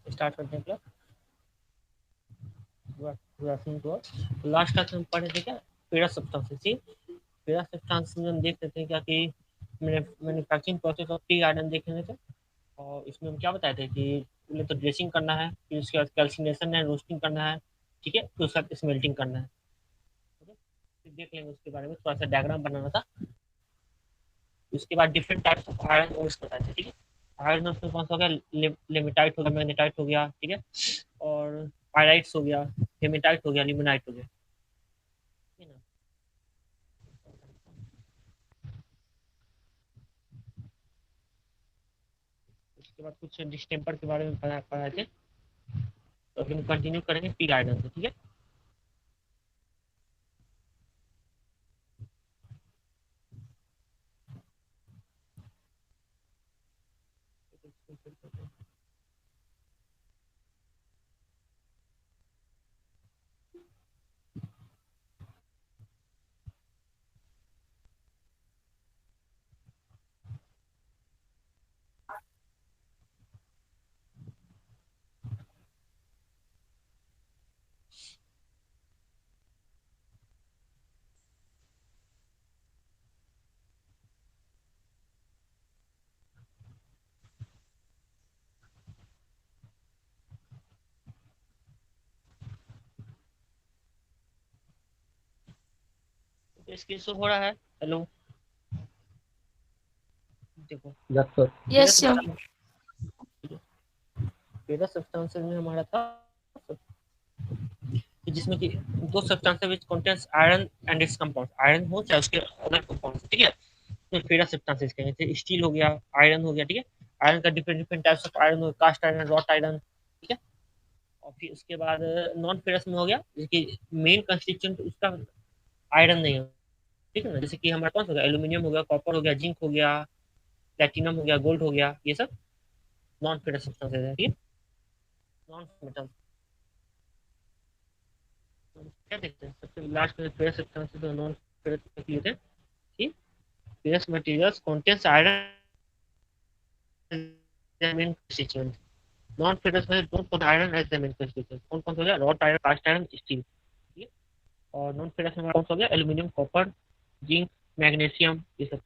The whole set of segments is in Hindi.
स्टार्ट करते हैं लास्ट क्लास में पढ़े थे क्या पेरा सब्सटेंसेस। पेरा सब्सटेंसेस में हम देख सकते हैं क्या कि manufacturing process of tea garden देख रहे थे। और इसमें हम क्या बताए थे कि पहले तो ड्रेसिंग करना है, फिर उसके बाद कैल्सिनेशन है, रोस्टिंग करना है, ठीक है, फिर उसके बाद स्मेल्टिंग करना है। ठीक है, फिर देख लेंगे उसके बारे में, थोड़ा सा डायग्राम बनाना था। उसके बाद different types of iron ores बताए थे। ठीक है, आयरन ओर्स में कौन सा हो गया, लेमेटाइट हो गया, मैग्नेटाइट हो गया, ठीक है, और पायराइट्स हो गया, हेमेटाइट हो गया, लिमोनाइट हो गया। ठीक है ना। उसके बाद कुछ डिस्टेम्पर के बारे में पढ़ाए थे। तो अभी हम कंटिन्यू करेंगे पी गार्डन से। ठीक है, तो स्क्रीन शो हो रहा है। हेलो, देखो यस सर। पेरा यस सर। पेरा सब्सटेंसेस में हमारा था कि जिसमें कि दो substances which contains iron and its compound, iron हो चाहे उसके अदर कंपाउंड। ठीक है, तो फेरा सब्सटेंसेस कहेंगे, जैसे स्टील हो गया, आयरन हो गया। ठीक है, आयरन का different different types of iron हो, कास्ट आयरन, रॉट आयरन। ठीक है, और फिर उसके बाद नॉन फेरस में हो गया, जैसे कि मेन कंस्टिट्यूएंट उसका आयरन नहीं हो। ठीक है ना, जैसे कि हमारे पास हो गया एल्यूमिनियम हो गया, कॉपर हो गया, जिंक हो गया, प्लेटिनम हो गया, गोल्ड हो गया, ये सब नॉन फेरस सब्सटेंसेस है। ठीक है, नॉन मेटल। क्या देखते हैं सबसे लास्ट में फेरस सब्सटेंसेस और नॉन फेरस लिए थे कि ferrous materials contains iron main constituent, non ferrous में don't contain iron as the main constituent. कौन कौन सा हो गया, wrought iron, cast iron, steel. ठीक है, और नॉन फेरस में कौन सा हो गया, एल्यूमिनियम, कॉपर, जिंक, मैग्नीशियम, ये सब।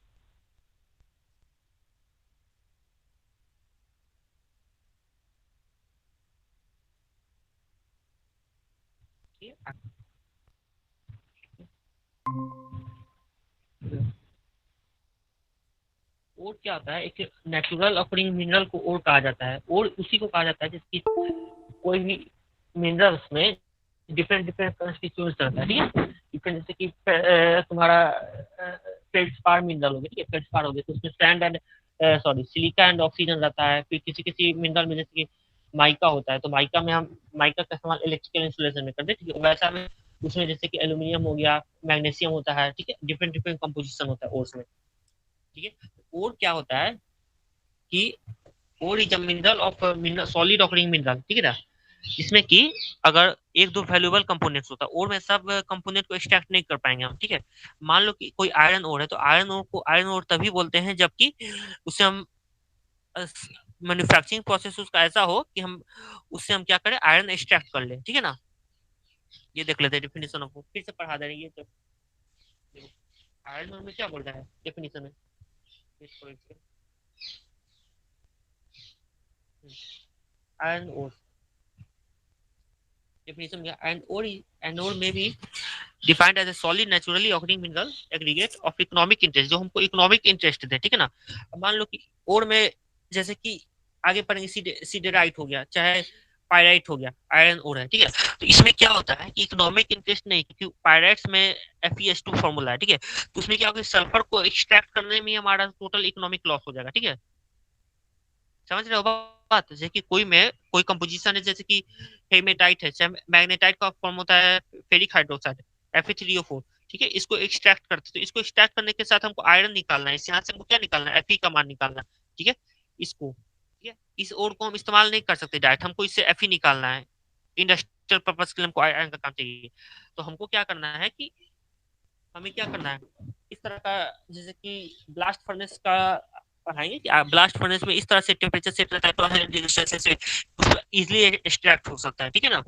ठीक है, और क्या होता है, एक नेचुरल ऑकरिंग मिनरल को और कहा जाता है। और उसी को कहा जाता है जिसकी कोई भी मिनरल्स में डिफरेंट डिफरेंट कंस्टिट्यूएंट्स रहता है। ठीक है, डिफरेंट, जैसे कि तुम्हारा फेल्डस्पार मिनरल हो गया। ठीक है, फेल्डस्पार हो गया तो उसमें sand and sorry silica and oxygen रहता है। फिर किसी किसी मिनरल में जैसे कि माइका होता है, तो माइका में हम माइका का इस्तेमाल इलेक्ट्रिकल इंसुलेशन में करते हैं। ठीक है, वैसा में उसमें जैसे कि एल्यूमिनियम हो गया, मैग्नीशियम होता है। ठीक है, डिफरेंट डिफरेंट कंपोजिशन होता है ओर्स में। ठीक है, और क्या होता है कि और is a mineral of mineral solid occurring mineral. ठीक है ना, जिसमें कि अगर एक दो वैल्यूएबल कंपोनेंट्स होता है और में सब कंपोनेंट को एक्सट्रैक्ट नहीं कर पाएंगे हम। ठीक है, मान लो कि कोई आयरन ओर है, तो आयरन ओर को आयरन ओर तभी बोलते हैं जबकि उसे हम मैन्युफैक्चरिंग प्रोसेस उसका ऐसा हो कि हम उससे हम क्या करें, आयरन एक्सट्रैक्ट कर ले। ठीक है ना, ये देख लेते हैं डेफिनेशन ऑफ, फिर से पढ़ा दे रही है तो आयरन ओर में क्या बोल रहा है डेफिनेशन में। आयरन ओर definition में and ore may be defined as a solid naturally occurring mineral aggregate of economic interest, जो हमको इकोनॉमिक इंटरेस्ट दे। ठीक है ना, अब मान लो कि और में जैसे कि आगे पढ़ेंगे सीडेराइट हो गया, चाहे पायराइट हो गया, आयरन ओर है। ठीक है, तो इसमें क्या होता है कि इकोनॉमिक इंटरेस्ट नहीं, क्योंकि पायराइट्स में FeS2 फॉर्मूला है। ठीक है, तो उसमें क्या होगा, सल्फर को एक्सट्रैक्ट करने में हमारा टोटल इकोनॉमिक लॉस हो जाएगा। ठीक है, समझ रहे हो बात, जैसे कि कोई कंपोजिशन है, जैसे कि हेमेटाइट है, चाहे मैग्नेटाइट का फॉर्म होता है फेरिक हाइड्रोक्साइड Fe3O4। ठीक है, इसको एक्सट्रैक्ट करते, तो इसको एक्सट्रैक्ट करने के साथ हमको आयरन निकालना है, इस यहाँ से हमको क्या निकालना है, Fe का मान निकालना है। ठीक है, इसको, ठीक है, इस और को हम इस्तेमाल नहीं कर सकते डायरेक्ट, हमको इससे Fe निकालना है। इंडस्ट्रियल पर्पज के लिए हमको आयरन का काम चाहिए, तो हमको क्या करना है कि हमें क्या करना है, इस तरह का, जैसे कि ब्लास्ट फर्नेस का पढ़ाएंगे कि ब्लास्ट फर्नेस में इस तरह से टेम्परेचर सेट रहता है 1200 डिग्री सेल्सियस से, इजिली एक्सट्रैक्ट हो सकता है, ठीक है ना।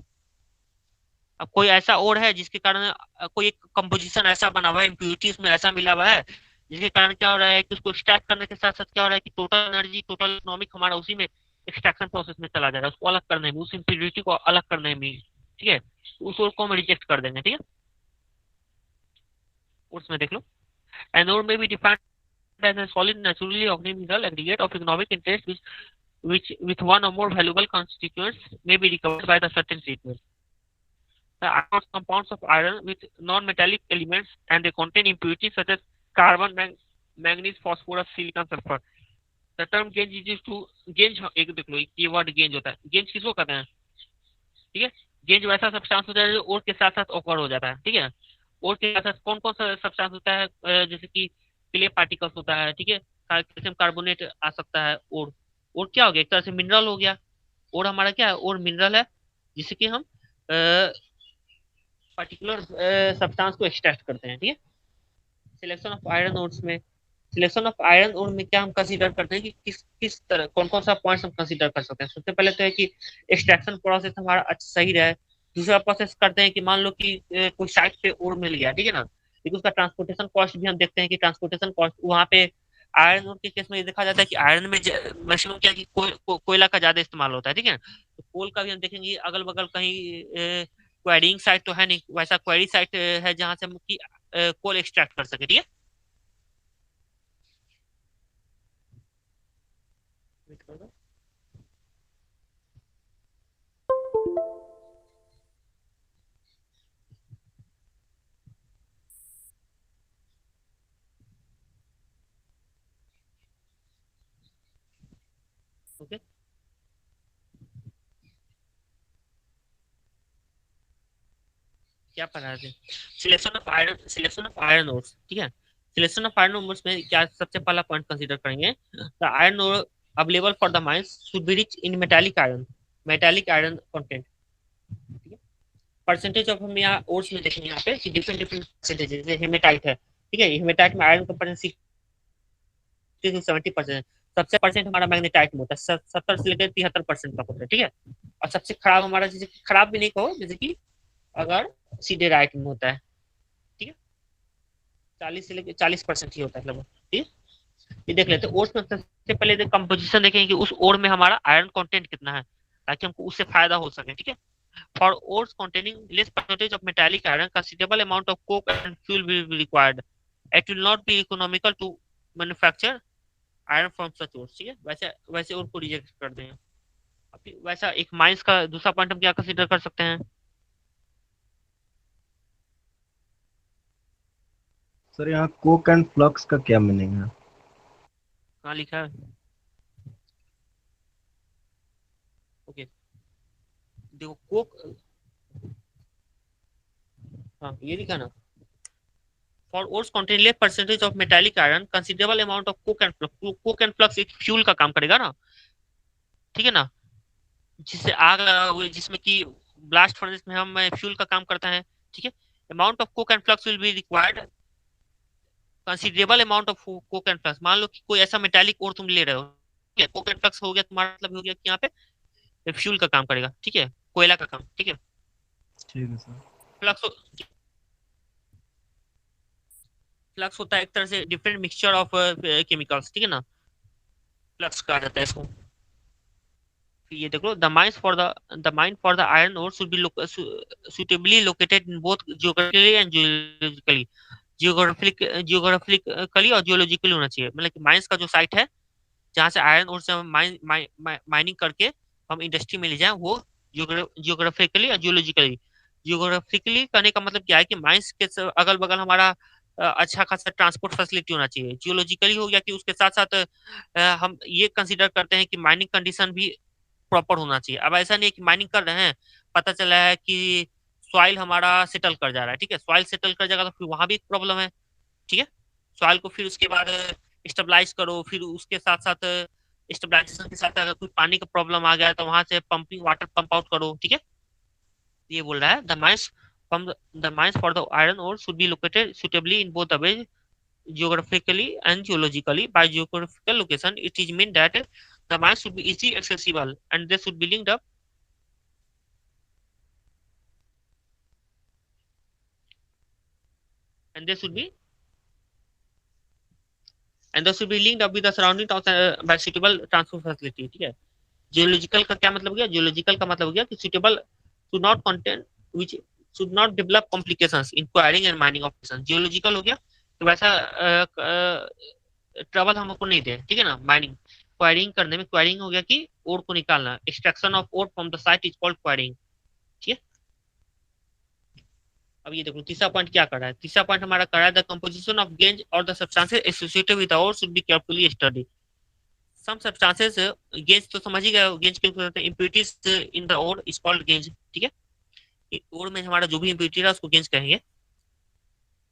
अब कोई ऐसा और है जिसके कारण कोई एक कंपोजिशन ऐसा बना हुआ है, इम्प्यूरिटी उसमें ऐसा मिला हुआ है, जिसके कारण क्या हो रहा है कि उसको एक्सट्रैक्ट करने के साथ साथ क्या हो रहा है कि टोटल एनर्जी, टोटल इकोनॉमिक हमारा उसी में एक्सट्रैक्शन प्रोसेस में चला जा रहा है, उसको अलग करने में, उस इम्प्यूरिटी को अलग करने में, ठीक है। तो उस और को हम रिजेक्ट कर देंगे, ठीक है। उसमें देख लो, एनोड में भी defined as a solid naturally occurring mineral aggregate of economic interest which with one or more valuable constituents may be recovered by the certain treatment. The ions compounds of iron with non-metallic elements and they contain impurities such as carbon, manganese, phosphorus, silicon, sulfur. The term gauge is used to gauge, एक देख लो ये वर्ड गेंज होता है, गेंज किसको कहते हैं, ठीक है। गेंज वैसा सब्सटेंस होता है जो और के साथ साथ ऑकर हो जाता है, ठीक है। और के साथ साथ कौन कौन सा सब्सटेंस होता है, जैसे कि क्ले पार्टिकल्स होता है, ठीक है, कैल्शियम कार्बोनेट आ सकता है, और क्या हो गया, एक तरह से मिनरल हो गया। और हमारा क्या है, और मिनरल है जिससे कि हम पर्टिकुलर सब्सटेंस को एक्सट्रैक्ट करते हैं, ठीक है। सिलेक्शन ऑफ आयरन ओर्स में, सिलेक्शन ऑफ आयरन ओर में क्या हम कंसीडर करते हैं कि किस किस तरह कौन कौन सा पॉइंट्स हम कंसीडर कर सकते हैं। सबसे पहले तो है कि एक्सट्रैक्शन प्रोसेस हमारा अच्छा सही रहे। दूसरा प्रोसेस करते हैं कि मान लो कि कोई साइट पे ओर मिल गया, ठीक है ना, लेकिन उसका ट्रांसपोर्टेशन कॉस्ट भी हम देखते हैं कि ट्रांसपोर्टेशन कॉस्ट वहाँ पे आयरन ओर के केस में ये देखा जाता है कि आयरन में मैक्सिमम क्या कि कोयला का ज्यादा इस्तेमाल होता है, ठीक है। तो कोल का भी हम देखेंगे अगल बगल कहीं क्वेरिंग साइट तो है नहीं, वैसा क्वेरी साइट है जहाँ से हम की कोल एक्सट्रैक्ट कर सके, ठीक है। ओके, क्या पढ़ा थे, selection of iron, selection of iron ores, ठीक है। सिलेक्शन ऑफ आयरन ओर्स में क्या सबसे पहला पॉइंट कंसीडर करेंगे, the iron ore available for the mines should be rich in metallic iron, metallic iron content, ठीक है। परसेंटेज ऑफ हम यहाँ ओर्स में देखेंगे यहाँ पे कि डिफरेंट डिफरेंट परसेंटेज, जैसे हेमेटाइट है, ठीक है, हेमेटाइट में आयरन का परसेंटेज 70%, सबसे परसेंट हमारा मैग्नेटाइट में होता है 70 से लेकर 73% तक होता है, ठीक है। और सबसे खराब हमारा, जैसे खराब भी नहीं कहो, जैसे कि अगर सीधे राइट में होता है, ठीक है, 40 से लेकर 40% ही होता है लगभग, ठीक है। ये देख लेते हैं ओर्स में, सबसे पहले कंपोजिशन देखेंगे कि उस ओर में हमारा आयरन कंटेंट कितना है, ताकि हमको उससे फायदा हो सके, ठीक है। For ores containing less percentage of metallic iron, considerable amount of coke and fuel will be required. It will not be economical to manufacture iron from such ores, ठीक है। वैसे वैसे और को रिजेक्ट कर देंगे। अभी वैसा एक माइंस का दूसरा पॉइंट हम क्या कंसीडर कर सकते हैं, सर यहाँ कोक एंड फ्लक्स का क्या मीनिंग है? कहाँ लिखा है, ओके, देखो कोक, हाँ ये लिखा ना, for ores contain less percentage of metallic iron, considerable amount of coke and flux, coke and flux एक फ्यूल का काम करेगा ना, ठीक है ना, जिससे आग लगा हुआ है, जिसमें कि ब्लास्ट फर्नेस में हम फ्यूल का काम करता है, ठीक है। Amount of Coke and flux will be required, considerable amount of Coke and flux, मान लो कि कोई ऐसा मेटालिक और तुम ले रहे हो, ठीक है, कोक एंड फ्लक्स हो गया तुम्हारा मतलब हो गया कि यहाँ पे फ्यूल का काम करेगा, ठीक है, कोयला का काम, ठीक है। ठीक है सर। फ्लक्स, फ्लक्स होता है एक तरह से डिफरेंट मिक्सचर ऑफ केमिकल्स, ठीक है ना, फ्लक्स कहा जाता है इसको। ये देख लो, the mine for the iron ore should be suitably located in both geographically and geologically, geographically और जियोलॉजिकली होना चाहिए, मतलब कि माइंस का जो साइट है जहाँ से आयरन और से माइनिंग करके हम इंडस्ट्री में ले जाएं, वो जियोग्राफिकली और जियोलॉजिकली, जियोग्राफिकली करने का मतलब क्या है कि माइंस के अगल बगल हमारा अच्छा खासा ट्रांसपोर्ट फैसिलिटी होना चाहिए। जियोलॉजिकली हो गया कि उसके साथ साथ हम ये कंसीडर करते हैं कि माइनिंग कंडीशन भी प्रॉपर होना चाहिए। अब ऐसा नहीं है कि माइनिंग कर रहे हैं, पता चला है कि सॉइल हमारा सेटल कर जा रहा है, ठीक है, सॉइल सेटल कर जाएगा तो फिर वहां भी एक प्रॉब्लम है, ठीक है। सॉइल को फिर उसके बाद स्टेबलाइज करो, फिर उसके साथ साथ स्टेबलाइजेशन के साथ अगर कोई पानी का प्रॉब्लम आ गया तो वहां से पंपिंग वाटर पंप आउट करो, ठीक है। ये बोल रहा है the mines for the iron ore should be located suitably in both the way, geographically and geologically. By geographical location, it is mean that the mines should be easily accessible and they should be linked up and they should be linked up with the surrounding towns by suitable transport facility, ठीक है। जियोलॉजिकल का क्या मतलब हो गया, जियोलॉजिकल का मतलब हो गया कि suitable should not content which should not develop complications in enquiring and mining operation. Geological हो गया तो वैसा ट्रबल हमको नहीं दे, ठीक है ना। माइनिंग क्वायरिंग करने में, क्वायरिंग हो गया कि ओर को निकालना, extraction of ore from the site is called quarrying, ठीक है। अब ये देखो तीसरा पॉइंट क्या कर रहा है, तीसरा पॉइंट हमारा कर रहा है द कंपोजिशन ऑफ गेंज और the substances associated with ore should be carefully study. Some substances, gangue तो समझ ही गए, गेंज के impurities in the ore is called gangue, ठीक है। ओर में हमारा जो भी इम्प्यूरिटी है उसको गेंज कहेंगे।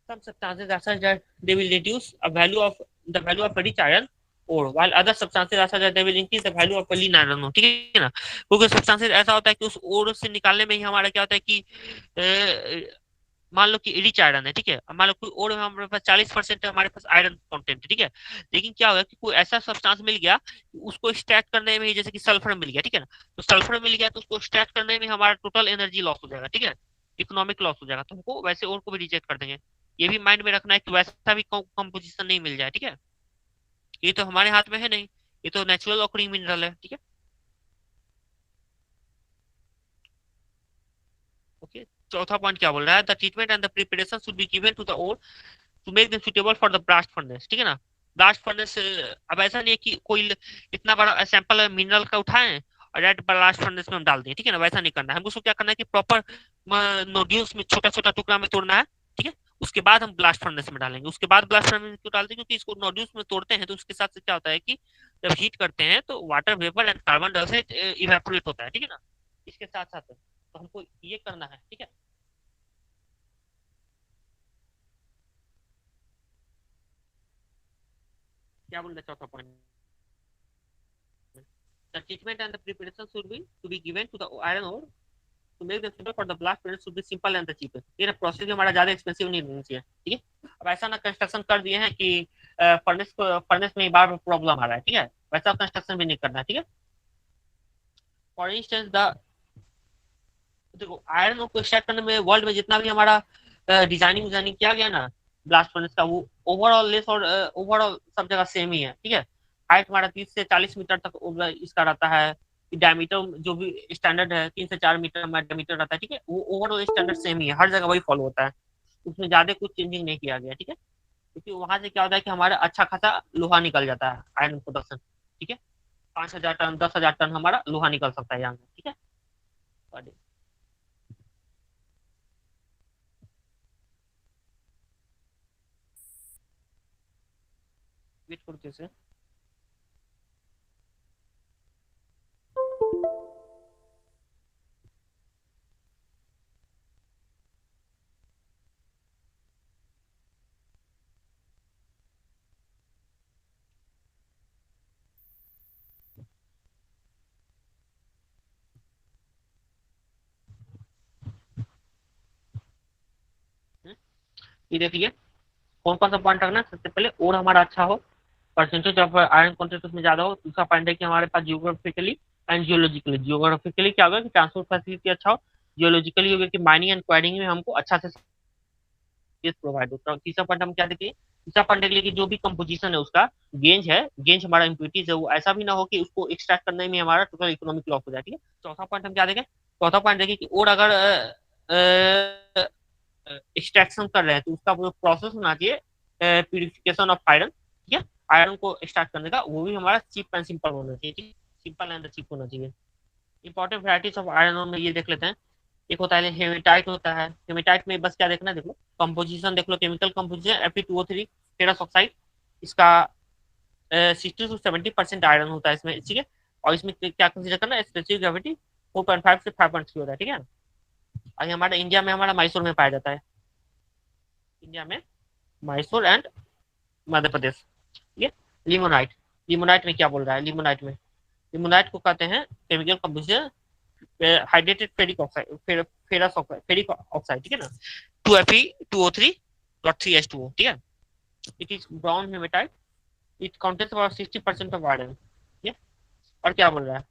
some substances are such that they will reduce a value of the value of a rich iron ore, while other substances are such that they will increase the value of a lean iron ore, ठीक है ना। क्योंकि सब्सटेंसेस ऐसा होता है कि उस ओर से निकालने में ही हमारा क्या होता है कि मान लो कि रिच आयरन है, ठीक है। मान लो कोई ओर में हमारे पास 40% है, हमारे पास आयरन कंटेंट, ठीक है। लेकिन क्या होगा कि कोई ऐसा सब्सटेंस मिल गया, उसको एक्सट्रैक्ट करने में ही, जैसे कि सल्फर मिल गया, ठीक है ना। तो सल्फर मिल गया तो उसको एक्सट्रैक्ट करने में हमारा टोटल एनर्जी लॉस हो जाएगा, ठीक है। इकोनॉमिक लॉस हो जाएगा, तो हमको वैसे ओर को भी रिजेक्ट कर देंगे। ये भी माइंड में रखना है कि वैसा भी कंपोजिशन नहीं मिल जाए, ठीक है। ये तो हमारे हाथ में है नहीं, ये तो नेचुरल ऑकरिंग मिनरल है, ठीक है। ओके। चौथा पॉइंट क्या बोल रहा है, the treatment and the preparation should be given to the ore to make them suitable for the blast furnace, ठीक है ना। ब्लास्ट फर्नेस, अब ऐसा नहीं है कि कोई इतना बड़ा सैंपल मिनरल का उठाएं और डायरेक्ट ब्लास्ट फर्नेस में हम डाल दें, ठीक है ना। वैसा नहीं करना है, हमको उसको क्या करना है कि प्रॉपर नोड्यूल्स में छोटा छोटा टुकड़ा में तोड़ना है, ठीक है। उसके बाद हम ब्लास्ट फर्नेस में डालेंगे। उसके बाद ब्लास्ट फर्नेस में क्यों डालते हैं, क्योंकि इसको नोड्यूल्स में तोड़ते हैं तो उसके साथ से क्या होता है कि जब हीट करते हैं तो water vapour and carbon dioxide evaporate होता है, ठीक है ना। इसके साथ साथ तो हमको ये करना है, ठीक है। क्या बोल रहे चौथा point, the treatment and the preparation should be to be given to the iron ore to make the suitable for the blast furnace should be simple and the cheap। ये ना प्रोसेस भी हमारा ज्यादा एक्सपेंसिव नहीं होना चाहिए, ठीक है। अब ऐसा ना कंस्ट्रक्शन कर दिए हैं कि फर्नेस में बार प्रॉब्लम आ रहा है, ठीक है। वैसा कंस्ट्रक्शन भी नहीं करना है, ठीक है। फॉर इंस्टेंस द, देखो आयरन ore को एक्सट्रैक्ट करने में वर्ल्ड में जितना भी हमारा डिजाइनिंग डिजाइनिंग किया गया ना ब्लास्ट फर्नेस का, वो ओवरऑल लेस और ओवरऑल सब जगह सेम ही है, ठीक है। हाइट हमारा 30 से 40 मीटर तक इसका रहता है। डायमीटर जो भी स्टैंडर्ड है 3 से 4 मीटर हमारा डायमीटर रहता है, ठीक है। वो ओवरऑल स्टैंडर्ड सेम ही है, हर जगह वही फॉलो होता है। उसमें ज्यादा कुछ चेंजिंग नहीं किया गया, ठीक है। क्योंकि वहां से क्या होता है कि हमारा अच्छा खासा लोहा निकल जाता है आयरन प्रोडक्शन, ठीक है। 5,000 टन 10,000 टन हमारा लोहा निकल सकता है यहाँ से, ठीक है। वेट करते से ये देखिए कौन कौन सा पॉइंट रखना है। सबसे पहले और हमारा अच्छा हो, परसेंटेज ऑफ आयरन कंटेंट उसमें ज्यादा हो। दूसरा पॉइंट है कि हमारे पास जियोग्राफिकली एंड जियोलॉजिकली, जियोग्राफिकली क्या होगा कि ट्रांसपोर्ट फैसिलिटी अच्छा हो। जियोलॉजिकली होगा कि माइनिंग एंड क्वायरिंग में हमको अच्छा से प्रोवाइड हो। तीसरा पॉइंट हम क्या देखेंगे, तीसरा पॉइंट देख कि जो भी कंपोजिशन है उसका, गेंज है, गेंज हमारा इम्प्यूरिटीज है, वो ऐसा भी ना हो कि उसको एक्सट्रैक्ट करने में हमारा टोटल इकोनॉमिक लॉस हो जाए, ठीक है। चौथा पॉइंट हम क्या देखें, चौथा पॉइंट देखें कि और अगर एक्सट्रैक्शन कर रहे हैं तो उसका जो प्रोसेस होना चाहिए प्यूरिफिकेशन ऑफ आयरन, ठीक है। आयरन को एक्सट्रैक्ट करने का वो भी हमारा चीप एंड सिंपल होना चाहिए, ठीक है। सिंपल एंड चीप होना चाहिए। इंपॉर्टेंट वैराइटीज ऑफ आयरन में ये देख लेते हैं। एक होता है हेमेटाइट, होता है हेमेटाइट में बस क्या देखना है, देख लो कंपोजिशन देख लो, chemical composition Fe2O3 ferrous oxide, इसका 60 से 70% आयरन होता है इसमें, ठीक है। और इसमें क्या कंसीडर करना है, स्पेसिफिक ग्रेविटी 4.5 से 5.3 होता है, ठीक है। और हमारा इंडिया में हमारा मैसूर में पाया जाता है, इंडिया में मैसूर एंड मध्य प्रदेश, ठीक है। लिमोनाइट, लिमोनाइट में क्या बोल रहा है, लिमोनाइट में, लिमोनाइट को कहते हैं chemical composition hydrated ferric oxide, ferrous oxide, ferric oxide, ठीक है ना। 2Fe2O3.3H2O, ठीक है। It is brown haematite, it contains about 60% of iron, ठीक है। और क्या बोल रहा है,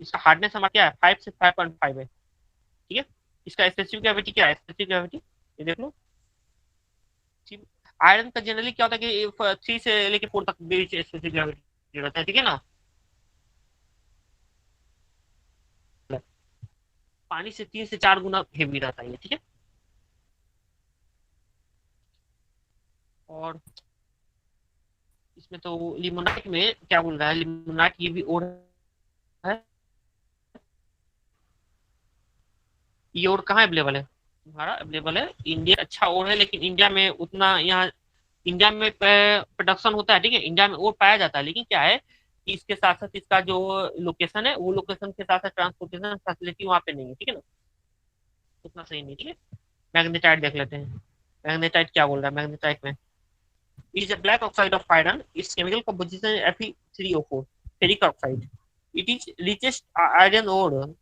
इसका हार्डनेस हमारा क्या है 5 से 5.5 है, ठीक है। इसका स्पेसिफिक ग्रेविटी क्या है, स्पेसिफिक ग्रेविटी ये देख लो आयरन का जनरली क्या होता है कि 3 से लेके 4 तक बीच स्पेसिफिक ग्रेविटी रहता है, ठीक है ना। पानी से 3 से 4 गुना हेवी रहता है ये, ठीक है। और इसमें तो लिमोनाइट में क्या बोल रहा है, लिमोनाइट ये भी और है, ये और कहाँ अवेलेबल है तुम्हारा, अवेलेबल है इंडिया, अच्छा और है, लेकिन इंडिया में उतना यहाँ इंडिया में प्रोडक्शन होता है, ठीक है, इंडिया में और पाया जाता है, लेकिन क्या है कि इसके साथ साथ इसका जो लोकेशन है, वो लोकेशन के साथ साथ ट्रांसपोर्टेशन फैसिलिटी वहाँ पे नहीं है, ठीक है ना, उतना सही नहीं, ठीक है। मैग्नेटाइट देख लेते हैं, मैग्नेटाइट क्या बोल रहा है मैग्नेटाइट में। Is a black oxide of iron, its chemical composition Fe3O4 ferric oxide, it is richest iron ore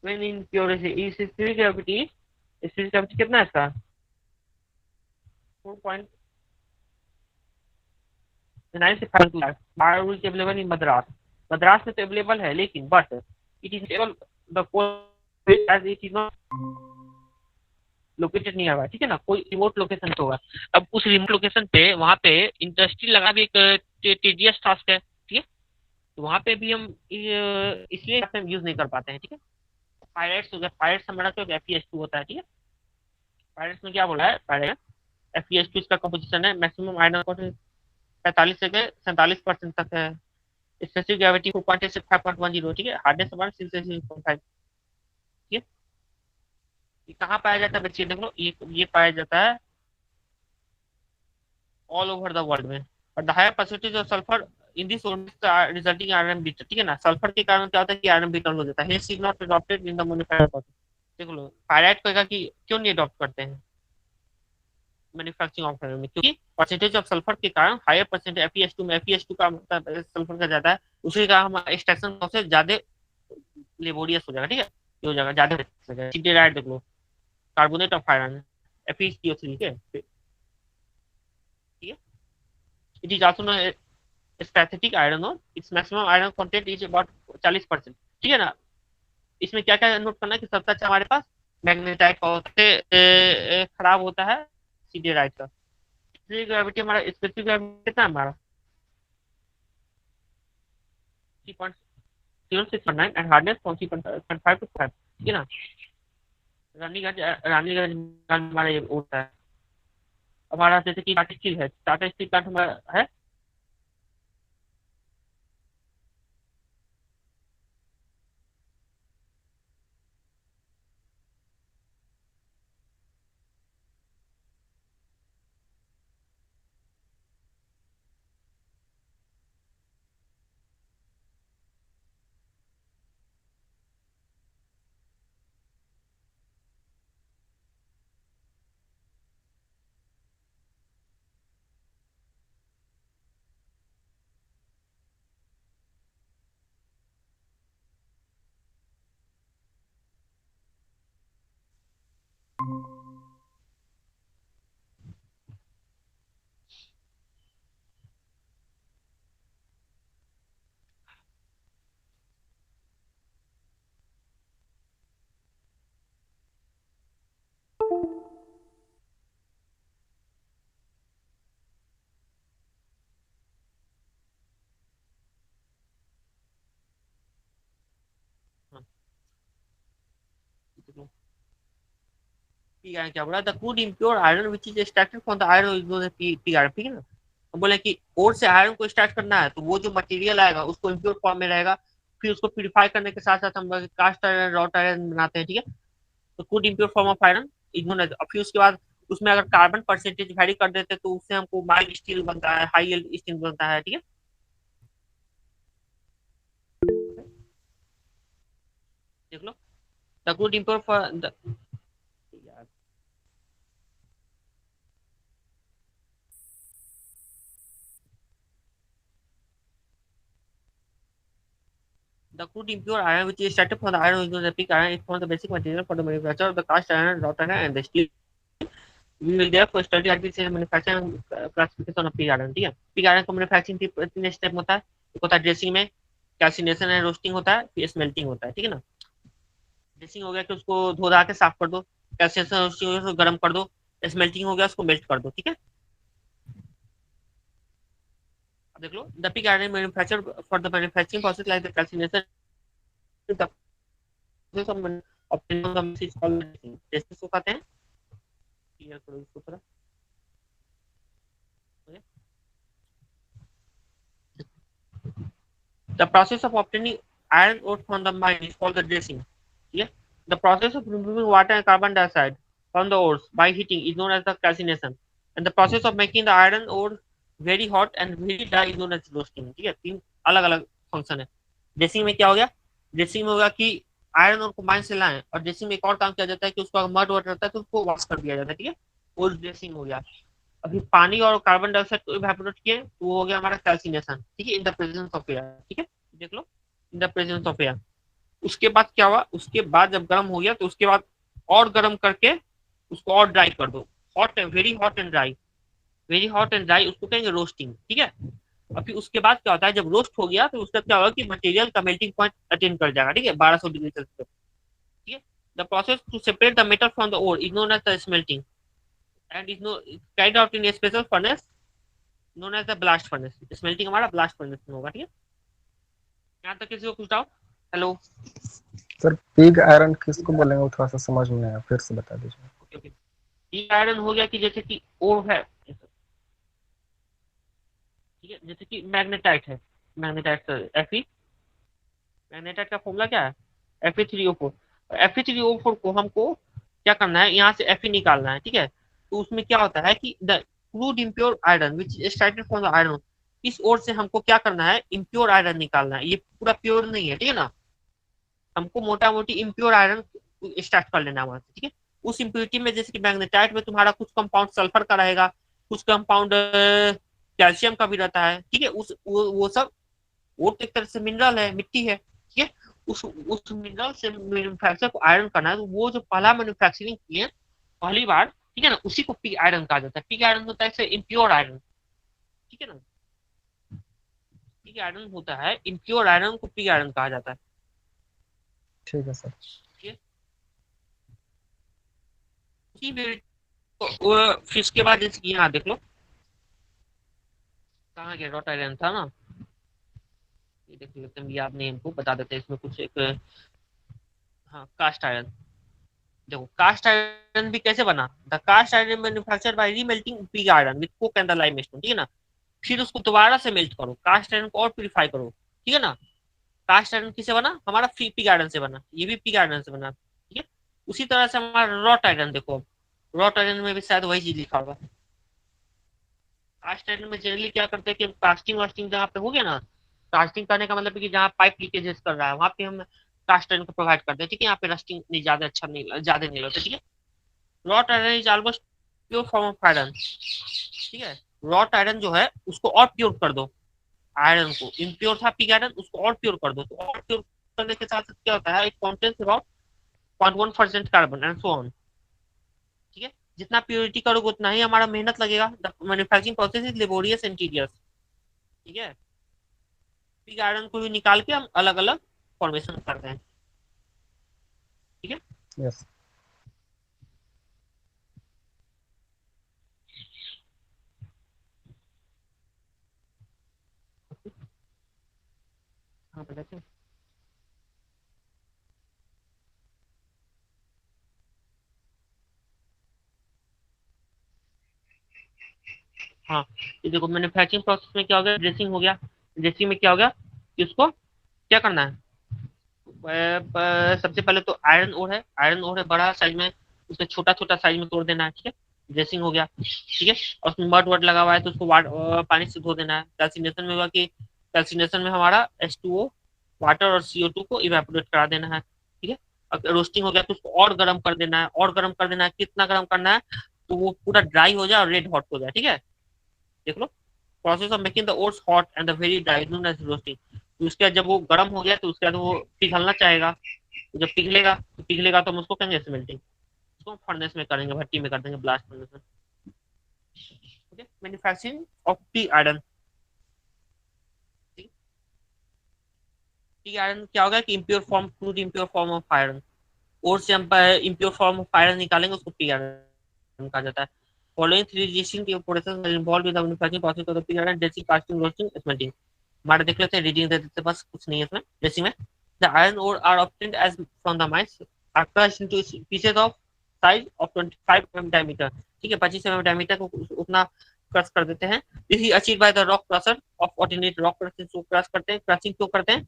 when in purity is spirit gravity, spirit gravity कितना है इसका 4.9 से 5 lakh. Biology available in Madras, Madras में तो अवेलेबल है, लेकिन but it is able the as it is not located near by, ठीक है ना, कोई रिमोट लोकेशन पे होगा। अब उस रिमोट लोकेशन पे वहां पे इंडस्ट्री लगा भी एक टीडियस टास्क है, ठीक है, तो वहां पे भी हम इसलिए हम यूज नहीं कर पाते हैं, ठीक है। पायरेट्स हो गया, पायरेट्स हमारा तो FeS2 होता है, ठीक है। पायरेट्स में क्या बोला है, पायरेट FeS2 इसका कंपोजिशन है, मैक्सिमम आयरन 45 से 47% तक है, स्पेसिफिक ग्रेविटी 4.8 से 5.10, ठीक है, हार्डनेस 1 ठीक है। ये कहाँ पाया जाता है बच्चे, देख लो, ये पाया जाता है ऑल ओवर द वर्ल्ड में। और the higher percentage of sulphur in this resulting iron बीटर, ठीक है ना, सल्फर के कारण क्या होता है कि आयरन बीटर हो जाता है, hence is not adopted in the manufacturing process. देख लो पायराइट कहेगा कि क्यों नहीं अडॉप्ट करते हैं मैन्युफैक्चरिंग ऑफ आयरन में, क्योंकि परसेंटेज ऑफ सल्फर के कारण हायर परसेंटेज FeS2 में, FeS2 का मतलब सल्फर का ज्यादा है, उसी का हम एक्सट्रैक्शन प्रोसेस ज्यादा लेबोरियस हो जाएगा, ठीक है, ये हो जाएगा ज्यादा हो जाएगा। सिडराइट देख लो, कार्बोनेट ऑफ आयरन FeCO3, ठीक है, ठीक है। It is also specific iron और its maximum iron content is about 40%, ठीक है ना। इसमें क्या क्या नोट करना है कि सबसे अच्छा हमारे पास मैग्नेटाइट का होता है, खराब होता है सिडराइट का। ग्रेविटी हमारा स्पेसिफिक ग्रेविटी कितना है हमारा 3.069 एंड हार्डनेस 3.5 टू 5, ठीक है ना। रानीगंज हमारा ये होता है, हमारा जैसे कि टाटा स्टील है, टाटा स्टील प्लांट हमारा है। पी आयरन क्या बोला, the crude impure iron which is extracted from the iron P iron, ठीक है ना। हम बोले कि और से आयरन को एक्सट्रैक्ट करना है, तो वो जो मटेरियल आएगा उसको इम्प्योर फॉर्म में रहेगा, फिर उसको प्यूरिफाई करने के साथ साथ हम कास्ट आयरन रॉट आयरन बनाते हैं, ठीक है। तो crude impure form of iron is known as, फिर उसके बाद उसमें अगर कार्बन परसेंटेज वैरी कर देते तो उससे हमको माइल्ड स्टील बनता है, हाई यील्ड स्टील बनता है, ठीक है। देख लो the crude impure for the crude impure iron which is extracted from the iron is known as pig iron. It forms the basic material for the manufacture of the cast iron, wrought iron, and the steel. We will therefore study artificial manufacturing and classification of pig iron, ठीक है। pig iron को मैन्युफैक्चरिंग 3 स्टेप होता है, एक होता है ड्रेसिंग में, कैल्सिनेशन एंड रोस्टिंग होता है, फिर स्मेल्टिंग होता है, ठीक है ना। ड्रेसिंग हो गया कि उसको धो धा के साफ कर दो, कैल्सिनेशन रोस्टिंग हो गया उसको गर्म कर दो, स्मेल्टिंग हो गया उसको मेल्ट कर दो, ठीक है। अब देख लो, the pig iron manufacture for the manufacturing process like the calcination, the process of obtaining the message called dressing. Dressing को कहते हैं, क्लियर करो इसको थोड़ा। The process of obtaining iron ore from the mine is called the dressing. Yeah? The process of removing water and carbon dioxide from the ores by heating is known as the calcination. And the process of making the iron ore very hot and very dry is known as roasting. ठीक है, तीन अलग अलग फंक्शन है। ड्रेसिंग में क्या हो गया, ड्रेसिंग में होगा कि आयरन और को माइन से लाएं, और ड्रेसिंग में एक और काम किया जाता है कि उसको अगर मड वाटर रहता है तो उसको वॉश कर दिया जाता है, ठीक है, वो ड्रेसिंग हो गया। अभी पानी और कार्बन डाइऑक्साइड को इवेपोरेट किए तो वो हो गया हमारा कैल्सिनेशन, ठीक है, in the presence of air, ठीक है, देख लो, in the presence of air. उसके बाद क्या हुआ, उसके बाद जब गर्म हो गया तो उसके बाद और गर्म करके उसको और ड्राई कर दो, hot very hot and dry, very hot and dry, उसको कहेंगे रोस्टिंग, ठीक है। और फिर उसके बाद क्या होता है, जब रोस्ट हो गया तो उसका क्या होगा कि मटेरियल का मेल्टिंग पॉइंट अटेन कर जाएगा, ठीक है, 1200 डिग्री सेल्सियस, ठीक है। The process to separate the metal from the ore is known as the smelting and is no carried out in a special furnace known as the blast furnace। Smelting हमारा ब्लास्ट फर्नेस में होगा, ठीक है। यहाँ तक किसी को कुछ doubt? Hello. Sir pig iron किसको बोलेंगे, वो थोड़ा सा समझ में नहीं आया, फिर से बता दीजिए। ओके ओके, ये आयरन हो गया कि जैसे कि ओर है, ठीक है, जैसे कि मैग्नेटाइट है, मैग्नेटाइट एफई, मैग्नेटाइट का फॉर्मूला क्या है, Fe3O4। Fe3O4 को हमको क्या करना है, यहाँ से Fe निकालना है, ठीक है। तो उसमें क्या होता है कि the crude impure iron which extracted from the iron, इस ओर से हमको क्या करना है, इम्प्योर आयरन निकालना है, ये पूरा प्योर नहीं है, ठीक है ना। हमको मोटा मोटी इम्प्योर आयरन एक्सट्रैक्ट कर लेना है वहां से, ठीक है। उस इम्प्योरिटी में जैसे कि मैग्नेटाइट में तुम्हारा कुछ कंपाउंड सल्फर का रहेगा, कुछ कंपाउंड कैल्शियम का भी रहता है, ठीक है। वो सब, वो तो एक तरह से मिनरल है, मिट्टी है, ठीक है। उस मिनरल से मैन्युफैक्चर को आयरन करना है, तो वो जो पहला मैन्युफैक्चरिंग किए पहली बार, ठीक है ना, उसी को पिग आयरन कहा जाता है। पिग आयरन होता है इम्प्योर आयरन, ठीक है ना। पिग आयरन होता है इम्प्योर आयरन को पिग आयरन कहा जाता है, ठीक है सर। ठीक है। उसी फिर इसके बाद जैसे कि यहाँ देख लो, कहाँ गया, रॉट आयरन था ना, ये देख लेते हैं, याद नहीं, हमको बता देते हैं इसमें कुछ एक, हाँ, कास्ट आयरन। देखो कास्ट आयरन भी कैसे बना, the cast iron manufactured by remelting pig iron with coke and the limestone, ठीक है ना। फिर उसको दोबारा से मेल्ट करो, कास्ट आयरन को और प्यूरिफाई करो, ठीक है ना। कास्ट आयरन किससे बना, हमारा पिग आयरन से बना, ये भी पिग आयरन से बना, ठीक है। उसी तरह से हमारा रॉट आयरन देखो, रॉट आयरन में भी शायद वही चीज लिखा होगा। कास्ट आयरन में जनरली क्या करते हैं कि कास्टिंग वास्टिंग जहाँ पे हो गया ना, कास्टिंग करने का मतलब है कि जहाँ पाइप लीकेजेस कर रहा है वहां पे हम कास्ट आयरन को प्रोवाइड करते हैं, ठीक है। यहाँ पे रस्टिंग नहीं, ज्यादा अच्छा नहीं, ज्यादा नहीं होता, ठीक है। Wrought iron is almost pure form of iron, ठीक है। रॉट आयरन जो है उसको और प्योर कर दो, आयरन को इम्प्योर था पिग आयरन, उसको और प्योर कर दो, तो और प्योर करने के साथ साथ क्या होता है, एक content about 0.1% carbon and so on, ठीक है। जितना प्योरिटी करोगे उतना ही हमारा मेहनत लगेगा, the manufacturing process is laborious and tedious, ठीक है। पिग आयरन को भी निकाल के हम अलग अलग फॉर्मेशन करते हैं, ठीक है। यस। हाँ बताते हैं। हाँ, ये देखो मैन्युफैक्चरिंग प्रोसेस में क्या हो गया, ड्रेसिंग हो गया। ड्रेसिंग में क्या हो गया कि उसको क्या करना है, सबसे पहले तो आयरन ओर है, आयरन ओर है बड़ा साइज में, उसे छोटा छोटा साइज में तोड़ देना है, ठीक है। ड्रेसिंग हो गया, ठीक है। और उसमें मड वर्ड लगा हुआ है तो उसको पानी से धो देना है। कैल्सिनेशन में हुआ कि कैल्सिनेशन में हमारा H2O, वाटर और CO2 को इवेपोरेट करा देना है, ठीक है। अब रोस्टिंग हो गया तो उसको और गर्म कर देना है, और गर्म कर देना है, कितना गर्म करना है, तो वो पूरा ड्राई हो जाए और रेड हॉट हो जाए, ठीक है। देख लो, process of making the oats hot and the very dry known as roasting. तो उसके बाद जब वो गर्म हो गया तो उसके बाद वो पिघलना चाहेगा, तो जब पिघलेगा तो हम उसको कहेंगे स्मेल्टिंग, उसको फर्नेस में करेंगे, भट्टी में कर देंगे, ब्लास्ट फर्नेस में, okay. Manufacturing of pig iron, pig iron क्या होगा कि impure form, crude impure form of iron, और से हम इम्प्योर फॉर्म ऑफ आयरन निकालेंगे, उसको पिग आयरन कहा जाता है। Following three distinct operations are involved with the manufacturing process of the pig iron: dressing, casting, roasting, smelting. हमारे देख लेते हैं, रीडिंग दे देते, बस कुछ नहीं है इसमें ड्रेसिंग में। The iron ore are obtained as from the mines, are crushed into pieces of size of 25 mm diameter, ठीक है, 25 mm डायमीटर को उतना क्रश कर देते हैं। This is achieved by the rock crusher of ordinate rock crushing, को क्रश करते हैं। क्रशिंग क्यों करते हैं?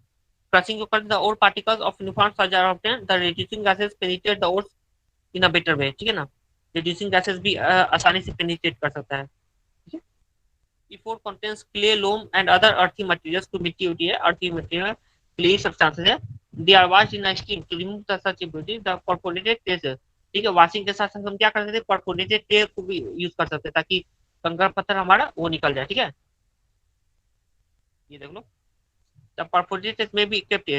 क्रशिंग क्यों करते हैं? The ore particles of uniform size are obtained, the reducing gases penetrate the ore in a better way, ठीक है ना। रिड्यूसिंग गैसेस भी आसानी से पेनिट्रेट कर सकता है, ठीक है। E4 contains clay, loam and other earthy materials, तो मिट्टी होती है, earthy material, clay substances है। They are washed in a steam to remove the such impurities, the perforated traces, ठीक है। वॉशिंग के साथ साथ हम क्या कर सकते हैं, परफोरेटेड टेप को भी यूज कर सकते हैं, ताकि कंकड़ पत्थर हमारा वो निकल जाए, ठीक है। ये देख लो, द परफोरेटेड में भी kept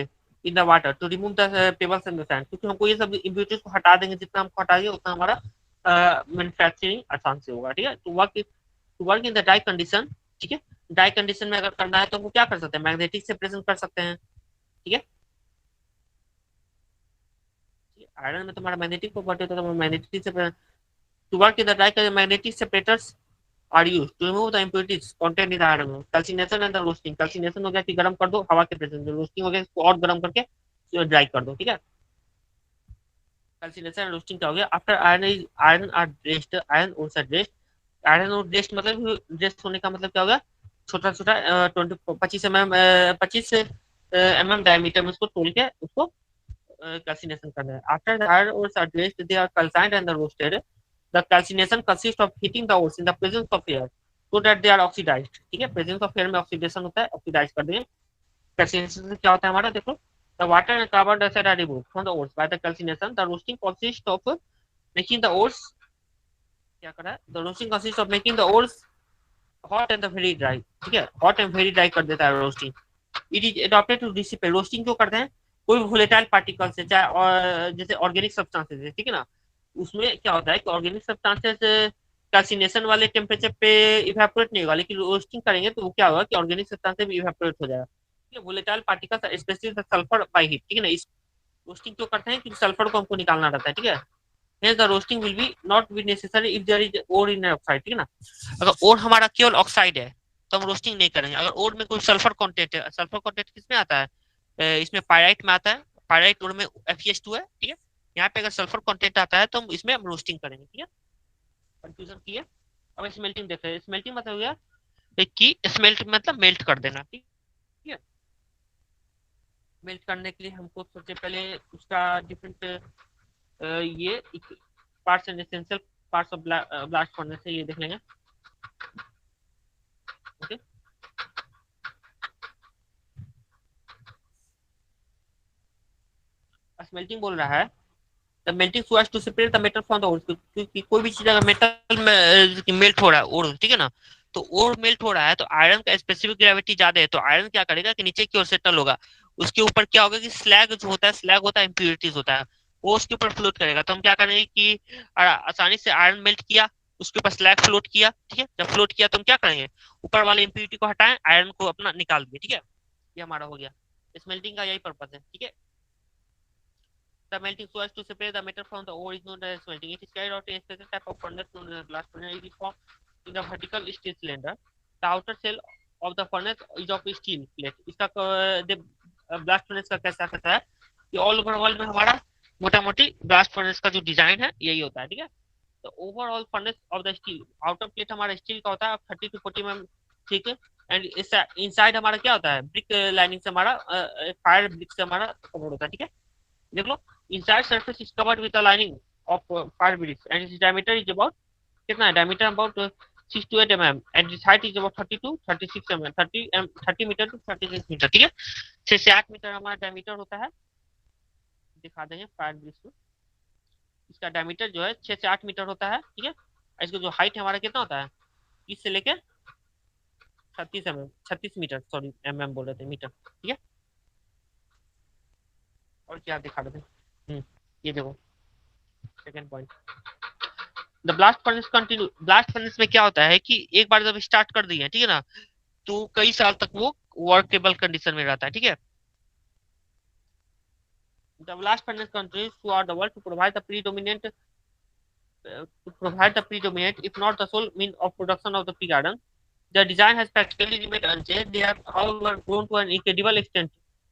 in the water to remove the pebbles and sand, क्योंकि हमको ये सब इम्प्योरिटीज को हटा देंगे, जितना हमको हटाएंगे उतना हमारा मैन्युफैक्चरिंग आसान से होगा, ठीक है। To work in the dry condition, ठीक है। ड्राई कंडीशन में अगर करना है तो हमको क्या कर सकते हैं, मैग्नेटिक सेपरेशन कर सकते हैं, ठीक है। आयरन में तुम्हारा मैग्नेटिक प्रॉपर्टी होता है, तो magnetic separation, to work in the dry magnetic separators are use to remove the impurities content in the iron. Calcination and the roasting, calcination हो गया कि गर्म कर दो हवा के प्रेशर में, रोस्टिंग हो गया इसको और गर्म करके ड्राई कर दो, ठीक है। कैल्सिनेशन एंड रोस्टिंग क्या हो गया? After iron are dressed, iron ore dressed, iron ore dressed मतलब ड्रेस्ड होने का मतलब क्या होगा? छोटा छोटा 25 mm डायमीटर में उसको तोल के उसको कैल्सिनेशन करना है। After the iron ores are dressed, they are calcined and roasted. The calcination consists of heating the ores in the presence of air so that they are oxidized, ठीक है। प्रेजेंस ऑफ एयर में ऑक्सीडेशन होता है, ऑक्सीडाइज कर देंगे। कैल्सिनेशन से क्या होता है हमारा, देखो, the water and carbon dioxide are removed from the ores by the calcination. The roasting consists of making the ores, क्या करा है, the roasting consists of making the ores hot and the very dry, ठीक है। hot and very dry कर देता है roasting. It is adopted to dissipate, roasting क्यों करते हैं? कोई भी वोलेटाइल पार्टिकल्स है, चाहे जैसे ऑर्गेनिक सब्सटेंसेस है, ठीक है ना, उसमें क्या होता है कि ऑर्गेनिक सब्सटेंसेस कैल्सिनेशन वाले टेम्परेचर पे इवेपोरेट नहीं होगा, लेकिन रोस्टिंग करेंगे तो वो क्या होगा कि ऑर्गेनिक सब्सटेंसेस भी इवेपोरेट हो जाएगा, ठीक है। Volatile particles specially sulphur by heat, ठीक है ना। इस रोस्टिंग क्यों करते हैं? क्योंकि सल्फर को हमको निकालना रहता है, ठीक है। Hence the roasting will be not be necessary if there is ore in an oxide, ठीक है ना। अगर ओर हमारा केवल ऑक्साइड है तो हम रोस्टिंग नहीं करेंगे। अगर ओर में कोई सल्फर कंटेंट है, सल्फर कंटेंट किस में आता है? इसमें पायराइट में आता है, पायराइट ओर में FeS2 है, ठीक है। यहाँ पे अगर सल्फर कंटेंट आता है तो हम इसमें हम रोस्टिंग करेंगे, ठीक है। Confusion clear? अब स्मेल्टिंग देख रहे हैं। स्मेल्टिंग मतलब हो गया कि स्मेल्ट मतलब मेल्ट कर देना, ठीक है। मेल्ट करने के लिए हमको सबसे पहले उसका डिफरेंट ये parts and essential parts of blast furnace से ये देख लेंगे, ओके। स्मेल्टिंग बोल रहा है the melting so as to separate the metal from the ore, क्योंकि कोई भी चीज अगर मेटल में मेल्ट हो रहा है ओर, ठीक है ना, तो ओर मेल्ट हो रहा है तो आयरन का स्पेसिफिक ग्रेविटी ज्यादा है, तो आयरन क्या करेगा कि नीचे की ओर सेटल होगा। उसके ऊपर क्या होगा कि स्लैग जो होता है, स्लैग होता है इम्प्योरिटीज होता है, वो उसके ऊपर फ्लोट करेगा। तो हम क्या करेंगे कि आसानी से आयरन मेल्ट किया, उसके ऊपर स्लैग फ्लोट किया, ठीक है। जब फ्लोट किया तो हम क्या करेंगे, ऊपर वाले इम्प्योरिटी को हटाएं, आयरन को अपना निकाल दिए, ठीक है। ये हमारा हो गया। स्मेल्टिंग का यही पर्पज है, ठीक है। The melting so as to separate the metal from the ore is known as smelting. It is carried out in a special type of furnace known as blast furnace. It is formed in the vertical steel cylinder. The outer shell of the furnace is of steel plate. इसका ब्लास्ट फर्नेस का कैसा कहता है कि ऑल ओवर वर्ल्ड में हमारा मोटा मोटी ब्लास्ट फर्नेस का जो डिजाइन है यही होता है, ठीक है। तो overall furnace of the steel, outer plate हमारा स्टील का होता है 30 to 40 mm, ठीक है। एंड इनसाइड हमारा क्या होता है, ब्रिक लाइनिंग से हमारा फायर ब्रिक से हमारा कवर होता है, ठीक है। देख लो, inside surface is covered with a lining of fire bricks and its diameter is about, कितना है diameter about 6 to 8 mm and its height is about 30 to 36 mm, 30 metre to 36 metre, ठीक है। 6 से 8 मीटर हमारा डायमीटर होता है, दिखा देंगे फायर ब्रिक्स में। इसका डायमीटर जो है 6 से 8 मीटर होता है, ठीक है। इसका जो हाइट हमारा कितना होता है, 30 से लेके 36 मीटर, सॉरी mm बोल रहे थे, मीटर, ठीक है। और क्या दिखा रहे थे, ये देखो second point, the blast furnace continue. Blast furnace में क्या होता है कि एक बार जब स्टार्ट कर दिए, ठीक है ना, तो कई साल तक वो वर्केबल कंडीशन में रहता है, ठीक है। The blast furnace countries throughout the world to provide the predominant, if not the sole mean of production of the pig iron. The design has practically remained unchanged. They have, however, grown to an incredible extent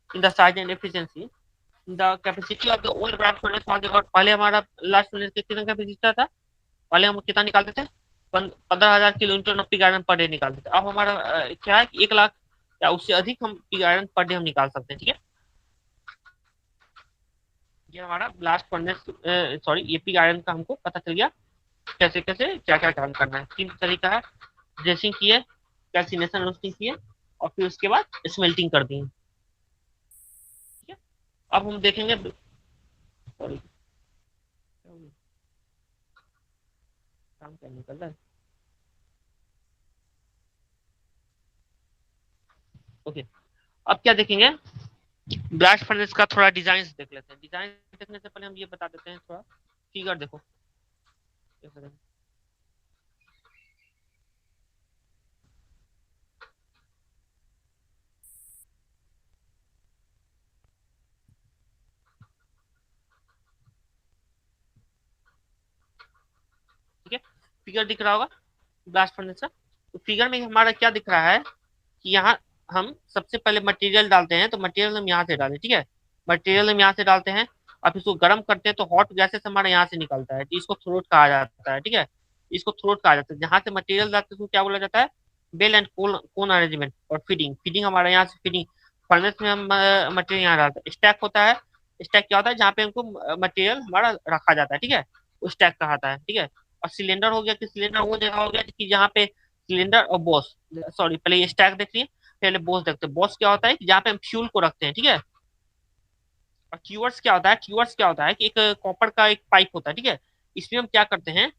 in the size and efficiency. The capacity of the old blast furnace was about, पहले हमारा blast furnace कितना कैपेसिटी था, पहले हम कितना निकालते थे, 15,000 kilometre pig iron per day निकालते थे। अब हमारा क्या है कि 1 लाख या उससे अधिक हम पिग आयरन पर डे हम निकाल सकते हैं। ठीक है, ये हमारा ब्लास्ट फर्नेस, सॉरी, ये पिग आयरन का हमको पता चल गया कैसे कैसे क्या क्या काम करना है। 3 तरीका है, ड्रेसिंग की है, कैल्सिनेशन रोस्टिंग की है, और फिर उसके बाद स्मेल्टिंग कर दी है। ठीक है, अब हम देखेंगे, सॉरी काम क्या निकल रहा है, ओके। अब क्या देखेंगे, ब्लास्ट फर्नेस का थोड़ा डिजाइन देख लेते हैं। डिजाइन देखने से पहले हम ये बता देते हैं, थोड़ा फिगर देखो, ठीक है, फिगर दिख रहा होगा ब्लास्ट फर्नेस का। तो फिगर में हमारा क्या दिख रहा है कि यहाँ हम सबसे पहले मटेरियल डालते हैं, तो मटेरियल हम यहाँ से डालें। ठीक है, मटेरियल हम यहाँ से डालते हैं, अब इसको गर्म करते हैं तो हॉट गैसेस हमारा यहाँ से निकलता है, तो इसको थ्रोट कहा जाता है। ठीक है, इसको थ्रोट कहा जाता है। जहाँ से मटेरियल डालते हैं उसको क्या बोला जाता है, बेल एंड कोन अरेंजमेंट। और फीडिंग, फीडिंग हमारा यहाँ से, फीडिंग फर्नेस में हम मटेरियल यहाँ डालते हैं। स्टैक होता है, स्टैक क्या होता है, जहाँ पे हमको मटेरियल हमारा रखा जाता है। ठीक है, वो स्टैक कहलाता है। ठीक है, और सिलेंडर हो गया कि सिलेंडर वो जगह हो गया कि जहाँ पे सिलेंडर और बॉस, सॉरी पहले ये स्टैक देखिए, पहले बॉस देखते हैं। बॉस क्या होता है कि जहाँ पे हम फ्यूल को रखते हैं। ठीक है, और क्यूअर्स क्या होता है, क्यूअर्स क्या होता है कि एक कॉपर का एक पाइप होता है। ठीक है, इसमें हम क्या करते हैं,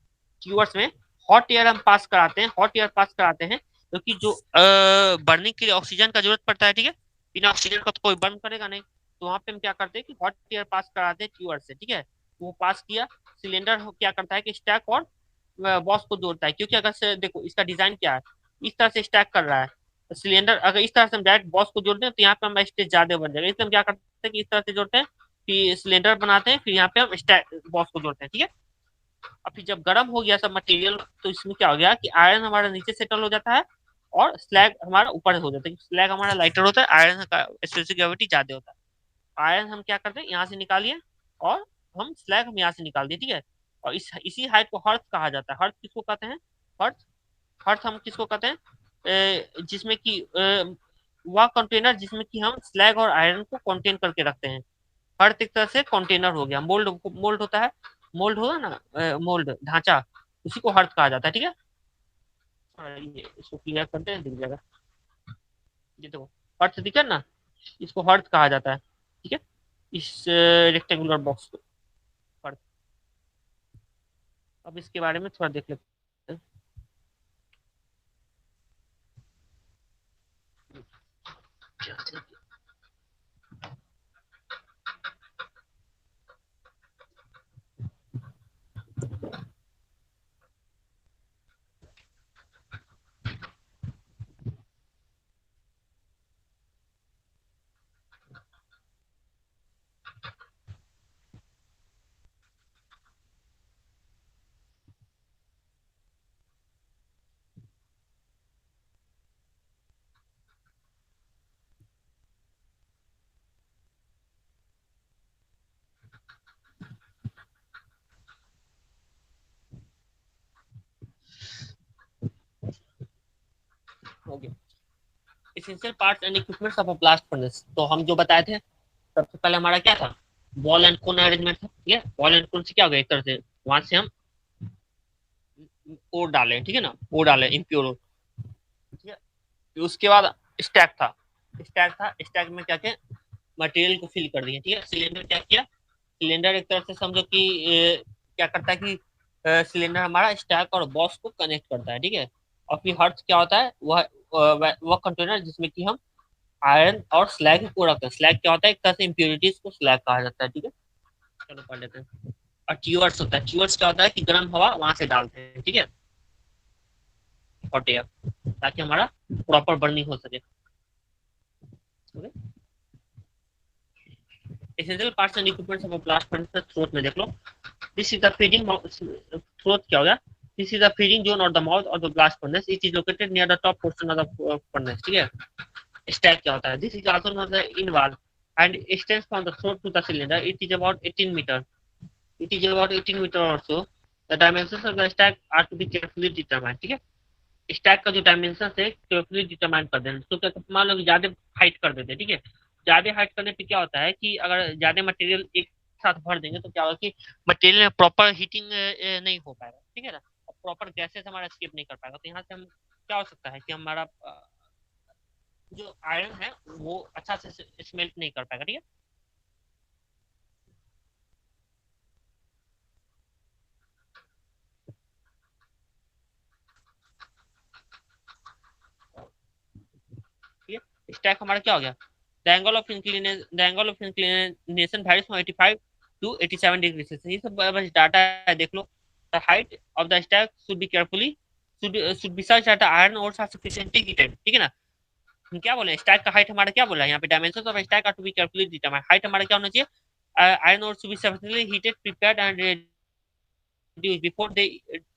क्यूअर्स में हॉट एयर हम पास कराते हैं, हॉट एयर पास कराते हैं, क्योंकि जो बर्निंग के लिए ऑक्सीजन का जरूरत पड़ता है। ठीक है, बिना ऑक्सीजन का तो कोई बर्न करेगा नहीं, तो वहां पे हम क्या करते हैं कि हॉट एयर पास कराते हैं क्यूअर से। ठीक है, वो पास किया, सिलेंडर क्या करता है कि स्टैक और बॉस को जोड़ता है। क्योंकि अगर से देखो इसका डिजाइन क्या है, इस तरह से स्टैक कर रहा है, तो सिलेंडर अगर इस तरह से हम डायरेक्ट बॉस को जोड़ते हैं तो यहाँ पे हम स्टेज ज्यादा बन जाएगा, इसलिए हम क्या करते हैं कि इस तरह से जोड़ते हैं, फिर सिलेंडर बनाते हैं, फिर यहाँ पे हम स्टैक बॉस को जोड़ते हैं। ठीक है, और फिर जब गर्म हो गया सब मटेरियल, तो इसमें क्या हो गया कि आयरन हमारा नीचे सेटल हो जाता है और स्लैग हमारा ऊपर हो जाता है। स्लैग हमारा लाइटर होता है, आयरन का स्पेसिफिक ग्रेविटी ज्यादा होता है। आयरन हम क्या करते हैं, यहाँ से निकालिए, और हम स्लैग हम यहाँ से निकाल दिए। ठीक है, और इसी हाइट को हर्थ कहा जाता है। हर्थ किसको कहते हैं, हर्थ, हर्थ हम किसको कहते हैं, जिसमें कि वह कंटेनर जिसमें कि हम स्लैग और आयरन को कंटेन करके रखते हैं। हर्थ एक तरह से कंटेनर हो गया। मोल्ड, मोल्ड होता है, मोल्ड होगा ना, मोल्ड ढांचा, उसी को हर्थ कहा जाता है। ठीक है, ये इसको क्लियर करते हैं, दिख जाएगा। ये देखो हर्थ दिखा ना, इसको हर्थ कहा जाता है। ठीक है, इस रेक्टेंगुलर बॉक्स को हर्थ। अब इसके बारे में थोड़ा देख लेते हैं। हो गया, essential parts and equipments of a blast furnace. तो हम जो बताए थे, सबसे पहले हमारा क्या था, बॉल एंड कोन अरेंजमेंट था। ठीक है, बॉल एंड कोन से क्या हो गया, एक तरह से वहां से हम ओर डाले। ठीक है ना, ओर डाले इम्प्योर। ठीक है, फिर उसके बाद स्टैक था, स्टैक था, स्टैक में क्या क्या मटेरियल को फिल कर दिया। ठीक है, सिलेंडर क्या किया, सिलेंडर एक तरह से समझो कि क्या करता है कि सिलेंडर हमारा स्टैक और बॉस को कनेक्ट करता है। ठीक है, और फिर हर्थ क्या होता है, वह कंटेनर जिसमें कि हम आयरन और स्लैग को रखते हैं। स्लैग क्या होता है, एक तरह से इम्प्योरिटीज को स्लैग कहा जाता है। ठीक है, चलो पढ़ लेते हैं। और ट्यूअर्स होता है, ट्यूअर्स क्या होता है कि गर्म हवा वहां से डालते हैं। ठीक है, हॉट एयर, ताकि हमारा प्रॉपर बर्निंग हो सके। Essential parts and equipments of blast furnace throat में देख लो, this is the feeding throat क्या होगा, this is the feeding zone और the mouth of the blast furnace, it is located near the top portion of the furnace, ठीक है। स्टैक क्या होता है, this is also known as in valve and extends from the throat to the cylinder, it is about 18 metre, it is about 18 meter or so. The dimensions of the stack are to be carefully determined, ठीक है। स्टैक का जो डायमेंशन है केयरफुली डिटरमाइन कर देना। तो क्या मान लो कि ज्यादा हाइट कर देते हैं, ठीक है। ज्यादा हाइट करने पे क्या होता है कि अगर ज्यादा मटेरियल एक साथ भर देंगे तो क्या होगा कि मटेरियल में प्रॉपर हीटिंग नहीं हो पाएगा, ठीक है ना, प्रॉपर गैसेस हमारा स्केप नहीं कर पाएगा। तो यहाँ से हम क्या हो सकता है कि हमारा जो आयरन है वो अच्छा से स्मेल्ट नहीं कर पाएगा, ठीक है। स्टैक हमारा क्या हो गया, the angle of inclination varies from 85 to 87 degree Celsius. ये सब बस डाटा है, देख लो। The height of the stack should be carefully should be such that iron ores are sufficiently heated, ठीक है ना। हम क्या बोले, स्टैक का हाइट हमारा क्या बोला है यहाँ पे, dimensions of stack are to be carefully determined. Height हमारा क्या होना चाहिए, iron ore should be sufficiently heated, prepared and reduced before they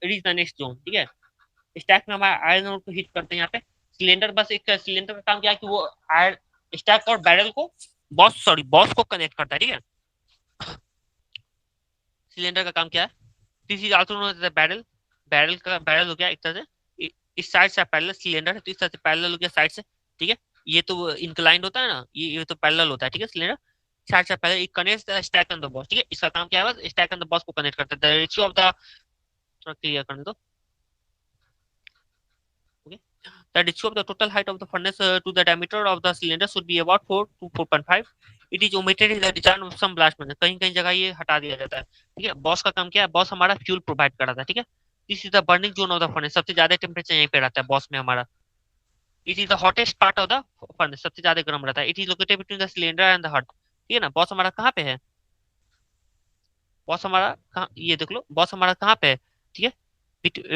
reach the next zone, ठीक है। स्टैक में हमारा आयरन ओर को हीट करते हैं यहाँ पे। सिलेंडर बस एक सिलेंडर का काम क्या है कि वो आयरन स्टैक और बैरल को बॉस को कनेक्ट करता है, ठीक है। सिलेंडर का काम क्या है, this is also known as the barrel. Barrel हो गया एक तरह से, इस साइड से पैरेलल सिलेंडर है तो इस तरह से पैरेलल हो गया साइड से, ठीक है। ये तो इंक्लाइंड होता है ना, ये तो पैरेलल होता है, ठीक है। सिलेंडर साइड से parallel, it connects the stack and the boss, ठीक है। इसका काम क्या है, बस स्टैक एंड द बॉस को कनेक्ट करता है। द रेशियो ऑफ द, थोड़ा क्लियर करने दो, okay. The ratio of the total height of the furnace to the diameter of the cylinder should be about 4 to 4.5. It is omitted in the design of some blast furnace. कहीं कहीं जगह ये हटा दिया जाता है, ठीक है। बॉस का काम क्या है, बॉस हमारा फ्यूल प्रोवाइड कराता है, ठीक है। This is the burning zone of the furnace, सबसे ज्यादा टेम्परेचर यहीं पे रहता है बॉस में हमारा। It is the hottest part of the furnace, सबसे ज्यादा गर्म रहता है। It is located between the cylinder and the hearth, ठीक है ना। बॉस हमारा कहाँ पे है, बॉस हमारा कहाँ, ये देख लो, बॉस हमारा कहाँ पे है, ठीक है।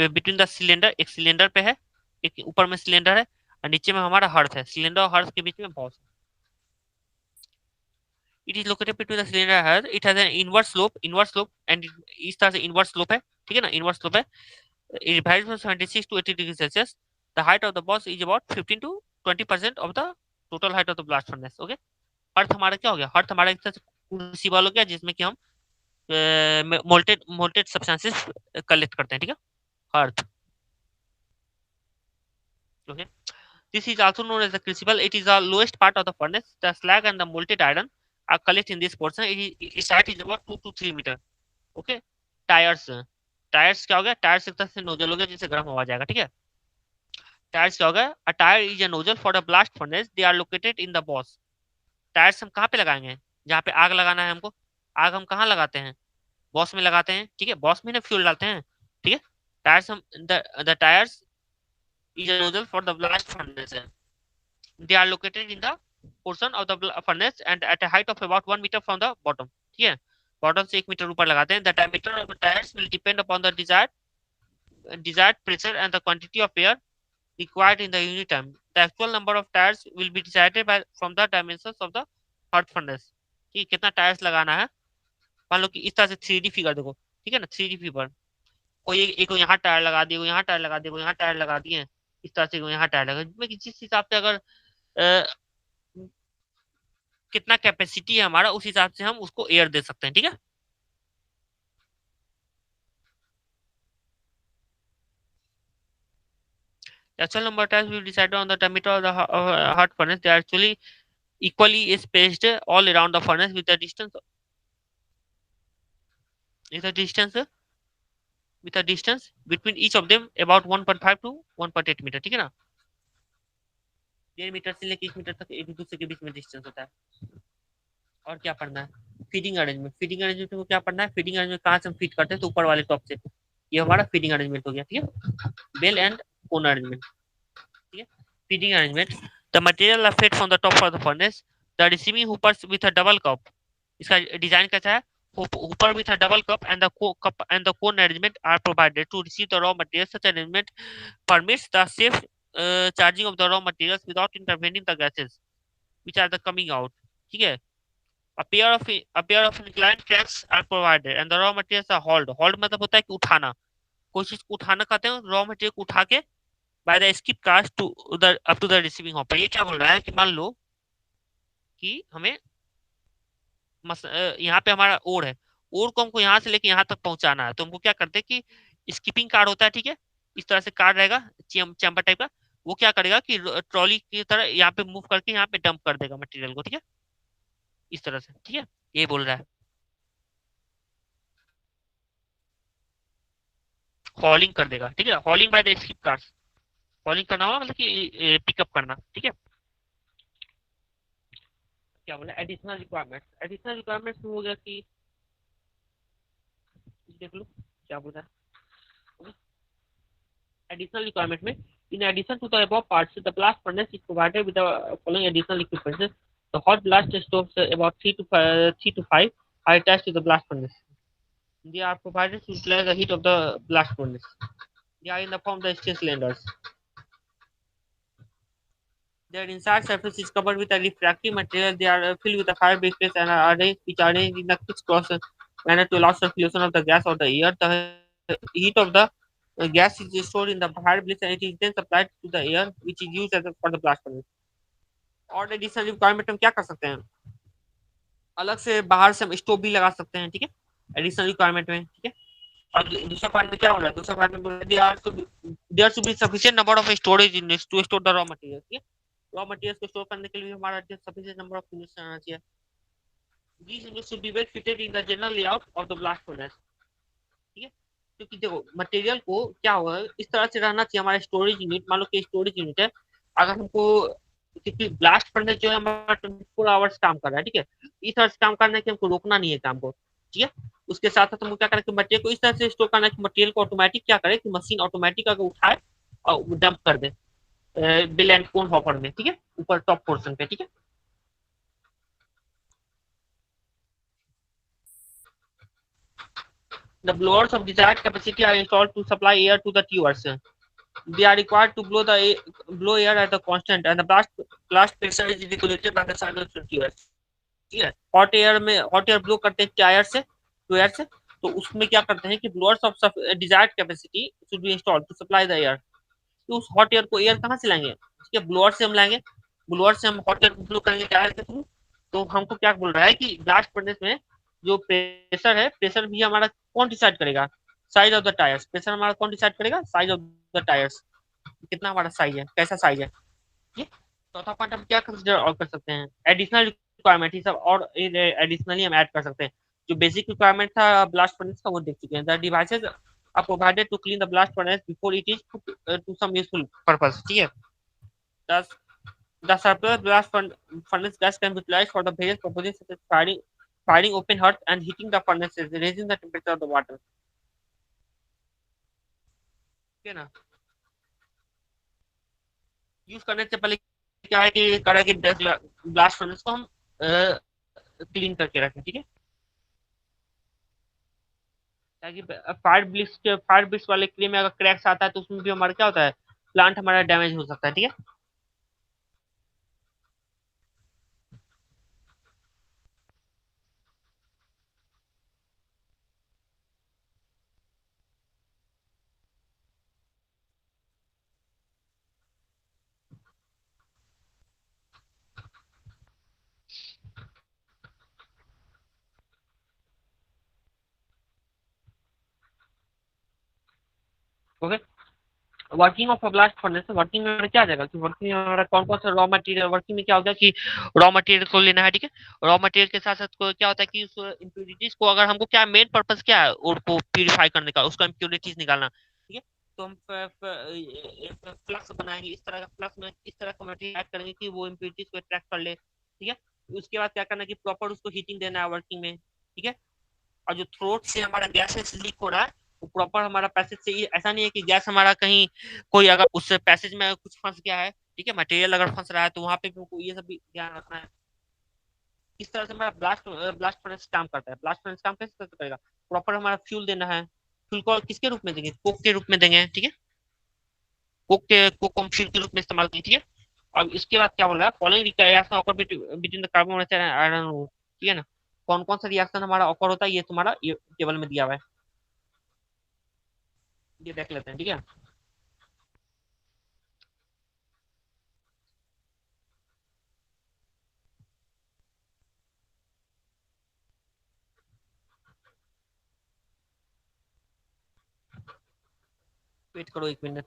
बिटवीन द सिलेंडर, एक सिलेंडर पे है, एक ऊपर में सिलेंडर है और नीचे में हमारा हर्थ है। सिलेंडर और हर्थ के बीच में bosh. It is located between the cylinder hearth, it has an inverse slope and इस तरह से इनवर्स स्लोप है, ठीक है ना, इनवर्स स्लोप है। It varies from 76 to 80 degree Celsius. The height of the bosh is about 15 to 20% of the total height of the blast furnace, okay. Hearth हमारा क्या हो गया, हर्थ हमारा एक तरह से क्रूसिबल हो गया जिसमें कि हम मोल्टेड मोल्टेड सब्सटेंसेस कलेक्ट करते हैं, ठीक है, hearth, okay. This is also known as the crucible. It is the lowest part of the furnace. The slag and the molten iron are collected in this portion. Its height is about 2 to 3 meter. Okay. Tyres, tyres क्या हो गया, टायर्स एक तरह से नोजल हो गया जिससे गर्म हवा जाएगा, ठीक है। टायर्स क्या हो गया, a tuyere is a nozzle for the blast furnace, they are located in the bosh. Tuyeres हम कहाँ पे लगाएंगे, जहाँ पे आग लगाना है हमको। आग हम कहाँ लगाते हैं, बॉस में लगाते हैं, ठीक है। बॉस में ना फ्यूल डालते हैं, ठीक है। टायर्स हम the tyres is a nozzle for the blast furnace, they are located in the portion of the furnace and at a height of about 1 meter from the bottom, ठीक है। बॉटम से 1 मीटर ऊपर लगाते हैं। the diameter of the tires will depend upon the desired pressure and the quantity of air required in the unit time. The actual number of tires will be decided by from the dimensions of the hot furnace, ठीक है, कितना टायर्स लगाना है। मान लो कि इस तरह से 3D फिगर देखो, ठीक है ना, 3D फिगर, कोई एक यहाँ टायर लगा दिए, यहाँ टायर लगा दिए, यहाँ टायर लगा दिए, इस तरह से यहाँ टायर लगा, जिसमें जिस हिसाब से अगर कितना कैपेसिटी है हमारा उस हिसाब से हम उसको एयर दे सकते हैं, ठीक है। The actual number of times we decided on the diameter of the hot furnace. They are actually equally spaced all around the furnace with the distance with the distance with the distance between each of them about 1.5 to 1.8 metre, ठीक है ना। 1.5 मीटर से लेकर 1 मीटर तक एक दूसरे के बीच में डिस्टेंस होता है। और क्या पढ़ना है, फीडिंग अरेंजमेंट। फीडिंग अरेंजमेंट को क्या पढ़ना है, फीडिंग अरेंजमेंट कहाँ से हम फीड करते हैं, तो ऊपर वाले टॉप से। ये हमारा फीडिंग अरेंजमेंट हो गया, ठीक है। बेल एंड कोन अरेंजमेंट, ठीक है। Feeding arrangement, the material are fed from the top of the furnace, the receiving hoppers with a double cup. इसका डिजाइन कैसा है, hooper with a double cup and the cup and the cone arrangement are provided to receive the raw materials. Such arrangement permits the safe charging of the raw materials without intervening the gases which are the coming out, ठीक है। a pair of inclined tracks are provided and the raw materials are hauled मतलब होता है कि उठाना, कोई चीज को उठाना कहते हैं, रॉ मटेरियल को उठा के by the skip cars to the up to the receiving hopper. ये क्या बोल रहा है कि मान लो कि हमें यहाँ पे हमारा ओर है, ओर को हमको यहाँ से लेके यहाँ तक पहुंचाना है, तो हमको क्या करते हैं कि स्कीपिंग कार होता है, ठीक है, इस तरह से कार रहेगा, चैम्बर टाइप का। वो क्या करेगा कि ट्रॉली की तरह यहाँ पे मूव करके यहाँ पे डंप कर देगा मटेरियल को, ठीक है, इस तरह से, ठीक है, ये बोल रहा है। हॉलिंग कर देगा, ठीक है, हॉलिंग बाय द स्किप कार्स। हॉलिंग करना होगा मतलब कि पिकअप करना, ठीक है। क्या बोला, एडिशनल रिक्वायरमेंट्स, एडिशनल रिक्वायरमेंट्स में हो गया कि देख लो क्या बोल रहा है एडिशनल रिक्वायरमेंट में। In addition to the above parts, the blast furnace is provided with the following additional equipment. The hot blast stoves, about 3 to 5, are attached to the blast furnace. They are provided to utilize the heat of the blast furnace. They are in the form of the steel cylinders. Their inside surface is covered with a refractory material. They are filled with a fire briquettes and are arranged in a crisscross manner to allow circulation of the gas or the air. The heat of the gas is stored in the fire bliss and it is then supplied to the air, which is used for the blast furnace. और एडिशनल रिक्वायरमेंट हम क्या कर सकते हैं, अलग से बाहर से हम स्टोव भी लगा सकते हैं, ठीक है, एडिशनल रिक्वायरमेंट में, ठीक है। और दूसरा पार्ट में क्या हो रहा है, दूसरा पार्ट में there should be sufficient number of storage units to store the raw material, ठीक है। रॉ मटेरियल्स को स्टोर करने के लिए हमारा सफिशिएंट नंबर ऑफ यूनिट्स रहना चाहिए। These units should be well fitted in the general layout of the blast furnace, ठीक है। क्योंकि देखो मटेरियल को क्या होगा, इस तरह से रहना चाहिए हमारा स्टोरेज यूनिट। मान लो कि स्टोरेज यूनिट है, अगर हमको क्योंकि ब्लास्ट फर्नेस जो है हमारा 24 आवर्स काम कर रहा है, ठीक है, इस तरह से काम करना है कि हमको रोकना नहीं है काम को, ठीक है। उसके साथ साथ हमको क्या करें कि मटेरियल को इस तरह से स्टोर करना है कि मटेरियल को ऑटोमेटिक क्या करे कि मशीन ऑटोमेटिक अगर उठाए और डंप कर दे बिल एंड कोन हॉपर में, ठीक है, ऊपर टॉप पोर्शन पे, ठीक है। The blowers of desired capacity are installed to supply air to the tubers. They are required to blow air at a constant and the blast pressure is regulated by the side of the tubers. ठीक है, हॉट एयर ब्लो करते हैं टायर से टू एयर से, तो उसमें क्या करते हैं कि blowers of desired capacity should be installed to supply the air. तो उस हॉट एयर को एयर कहाँ से लाएंगे, ठीक है, ब्लोअर से हम लाएंगे, ब्लोअर से हम हॉट एयर ब्लो करेंगे टायर के थ्रू। तो हमको क्या बोल रहा है कि ब्लास्ट फर्नेस में जो प्रेशर है, प्रेशर भी हमारा कौन डिसाइड करेगा, size of the tyres. Pressure हमारा कौन डिसाइड करेगा, साइज ऑफ द टायर्स, कितना हमारा साइज है, कैसा साइज है, ये। चौथा पॉइंट हम क्या कंसिडर और कर सकते हैं, एडिशनल रिक्वायरमेंट, ये सब और एडिशनली हम ऐड कर सकते हैं। जो बेसिक रिक्वायरमेंट था ब्लास्ट फर्नेस का वो देख चुके हैं। The devices are provided to clean the blast furnace before it is to some useful purpose, ठीक है। Thus, the surplus blast furnace gas can be utilized for the various purposes such as firing open hearth and heating the furnaces, raising the temperature of the water, ठीक है ना। यूज करने से पहले क्या है कि करें कि ब्लास्ट फर्नेस को हम क्लीन करके रखें, ठीक है, ताकि फायर ब्लिस्ट वाले क्ले में अगर क्रैक्स आता है तो उसमें भी हमारा क्या होता है, प्लांट हमारा डैमेज हो सकता है, ठीक है। Okay, working of blast furnace, working में क्या आ जाएगा कि वर्किंग में हमारा कौन कौन सा रॉ मटेरियल, वर्किंग में क्या होगा कि रॉ मटेरियल को लेना है, ठीक है। रॉ मटेरियल के साथ साथ क्या होता है कि उस इम्प्यूरिटीज को, अगर हमको क्या मेन पर्पस क्या है और को प्यूरिफाई करने का, उसका इम्प्यूरिटीज निकालना, ठीक है। तो हम फ्लक्स बनाएंगे, इस तरह का फ्लक्स में इस तरह का मटेरियल ऐड करेंगे कि वो इम्प्यूरिटीज को अट्रैक्ट कर ले, ठीक है। उसके बाद क्या करना है कि प्रॉपर उसको हीटिंग देना है वर्किंग में, ठीक है। और जो थ्रोट से हमारा गैसेस लीक हो रहा है वो प्रॉपर हमारा पैसेज से, ऐसा नहीं है कि गैस हमारा कहीं कोई अगर उस पैसेज में कुछ फंस गया है, ठीक है, मटेरियल अगर फंस रहा है तो वहां पे भी ये सब भी ध्यान रखना है। इस तरह से हमारा ब्लास्ट फर्नेस काम करता है। ब्लास्ट फर्नेस काम कैसे करेगा, प्रॉपर हमारा फ्यूल देना है, फ्यूल को किसके रूप में देंगे, कोक के रूप में देंगे, ठीक है, कोक हम फ्यूल के रूप में इस्तेमाल करेंगे, ठीक है। अब इसके बाद क्या बोल रहा है, following reaction occur between the carbon monoxide and iron ore, ठीक है ना। कौन कौन सा रिएक्शन हमारा ऑकर होता है ये तुम्हारा ये टेबल में दिया हुआ है, ये देख लेते हैं, ठीक है। वेट करो 1 मिनट।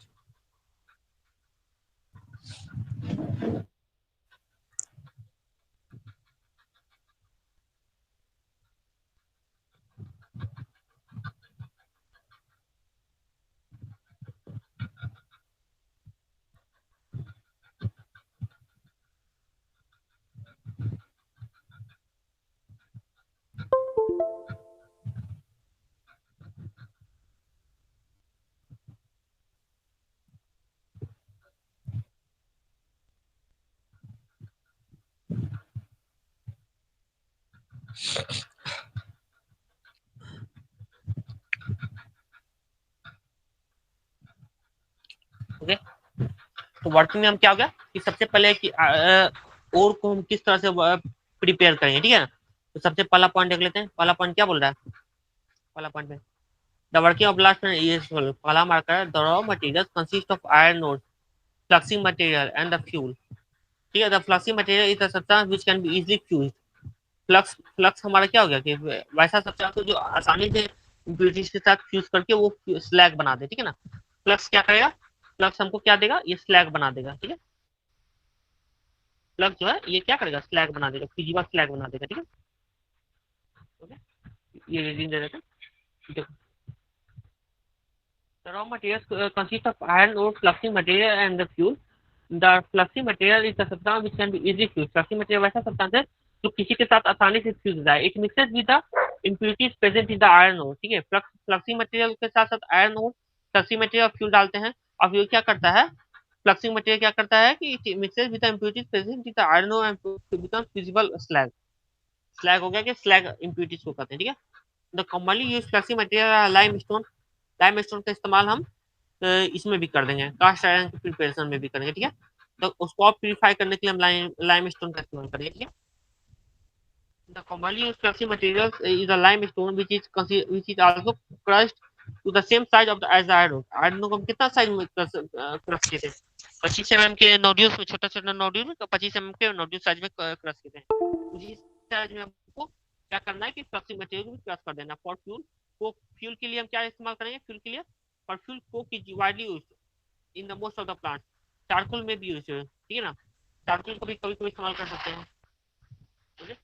ओके, तो वर्किंग में हम क्या हो गया कि सबसे पहले कि और को हम किस तरह से प्रिपेयर करेंगे, ठीक है ना। तो सबसे पहला पॉइंट देख लेते हैं, पहला पॉइंट क्या बोल रहा है, पहला पॉइंट में द वर्किंग ऑफ ब्लास्ट ये पहला मार्कर है, the raw material consist of iron ore fluxing material and the fuel, ठीक है। The fluxing material is the substance which can be easily fused. Flux flux हमारा क्या हो गया कि वैसा सब्सटेंस जो आसानी से इम्प्यूरिटीज के साथ फ्यूज करके वो स्लैग बना दे, ठीक है ना। फ्लक्स क्या करेगा, फ्लक्स हमको क्या देगा, ये स्लैग बना देगा, ठीक है। फ्लक्स जो है ये क्या करेगा, स्लैग बना देगा, फिजिबल स्लैग बना देगा, ठीक है। ओके, ये रीडिंग दे देते हैं, देखो। The raw materials consist of iron ore, fluxing material, and the fuel. The fluxing material is a substance which can be easily fused. Fluxing material वैसा substance है जो किसी के साथ आसानी से फ्यूज हो जाए। It mixes with the impurities present in the iron ore, ठीक है। फ्लक्सिंग मटेरियल के साथ साथ आयरन ओर, फ्लक्सिंग मटेरियल और फ्यूल डालते हैं। अब ये क्या करता है, फ्लक्सिंग मटेरियल क्या करता है कि it mixes with the impurities present in the iron ore and becomes fusible slag। Slag हो गया कि स्लैग इम्प्यूरिटीज को कहते हैं, ठीक है। The commonly use fluxing material lime stone, lime stone का इस्तेमाल हम इसमें भी कर देंगे, कास्ट आयरन की प्रिपरेशन में भी करेंगे, ठीक है। तो उसको आप प्यूरिफाई करने के लिए हम लाइम स्टोन का इस्तेमाल करेंगे, ठीक है। The commonly used flexi materials is a limestone which is also crushed to the same size of the as the iron। Iron को हम कितना साइज में क्रश किए थे, 25 mm के नोड्यूल्स में, छोटा छोटा नोड्यूल में 25 mm के नोड्यूल साइज में क्रश किए थे। उसी साइज में हमको क्या करना है कि फ्लक्सी मटेरियल को क्रश कर देना। फॉर फ्यूल को, फ्यूल के लिए हम क्या इस्तेमाल करेंगे, फ्यूल के लिए फॉर फ्यूल को की widely use in the most of the plant. Charcoal में भी यूज है, ठीक है ना। चारकोल को भी कभी कभी इस्तेमाल कर सकते हैं, ठीक है।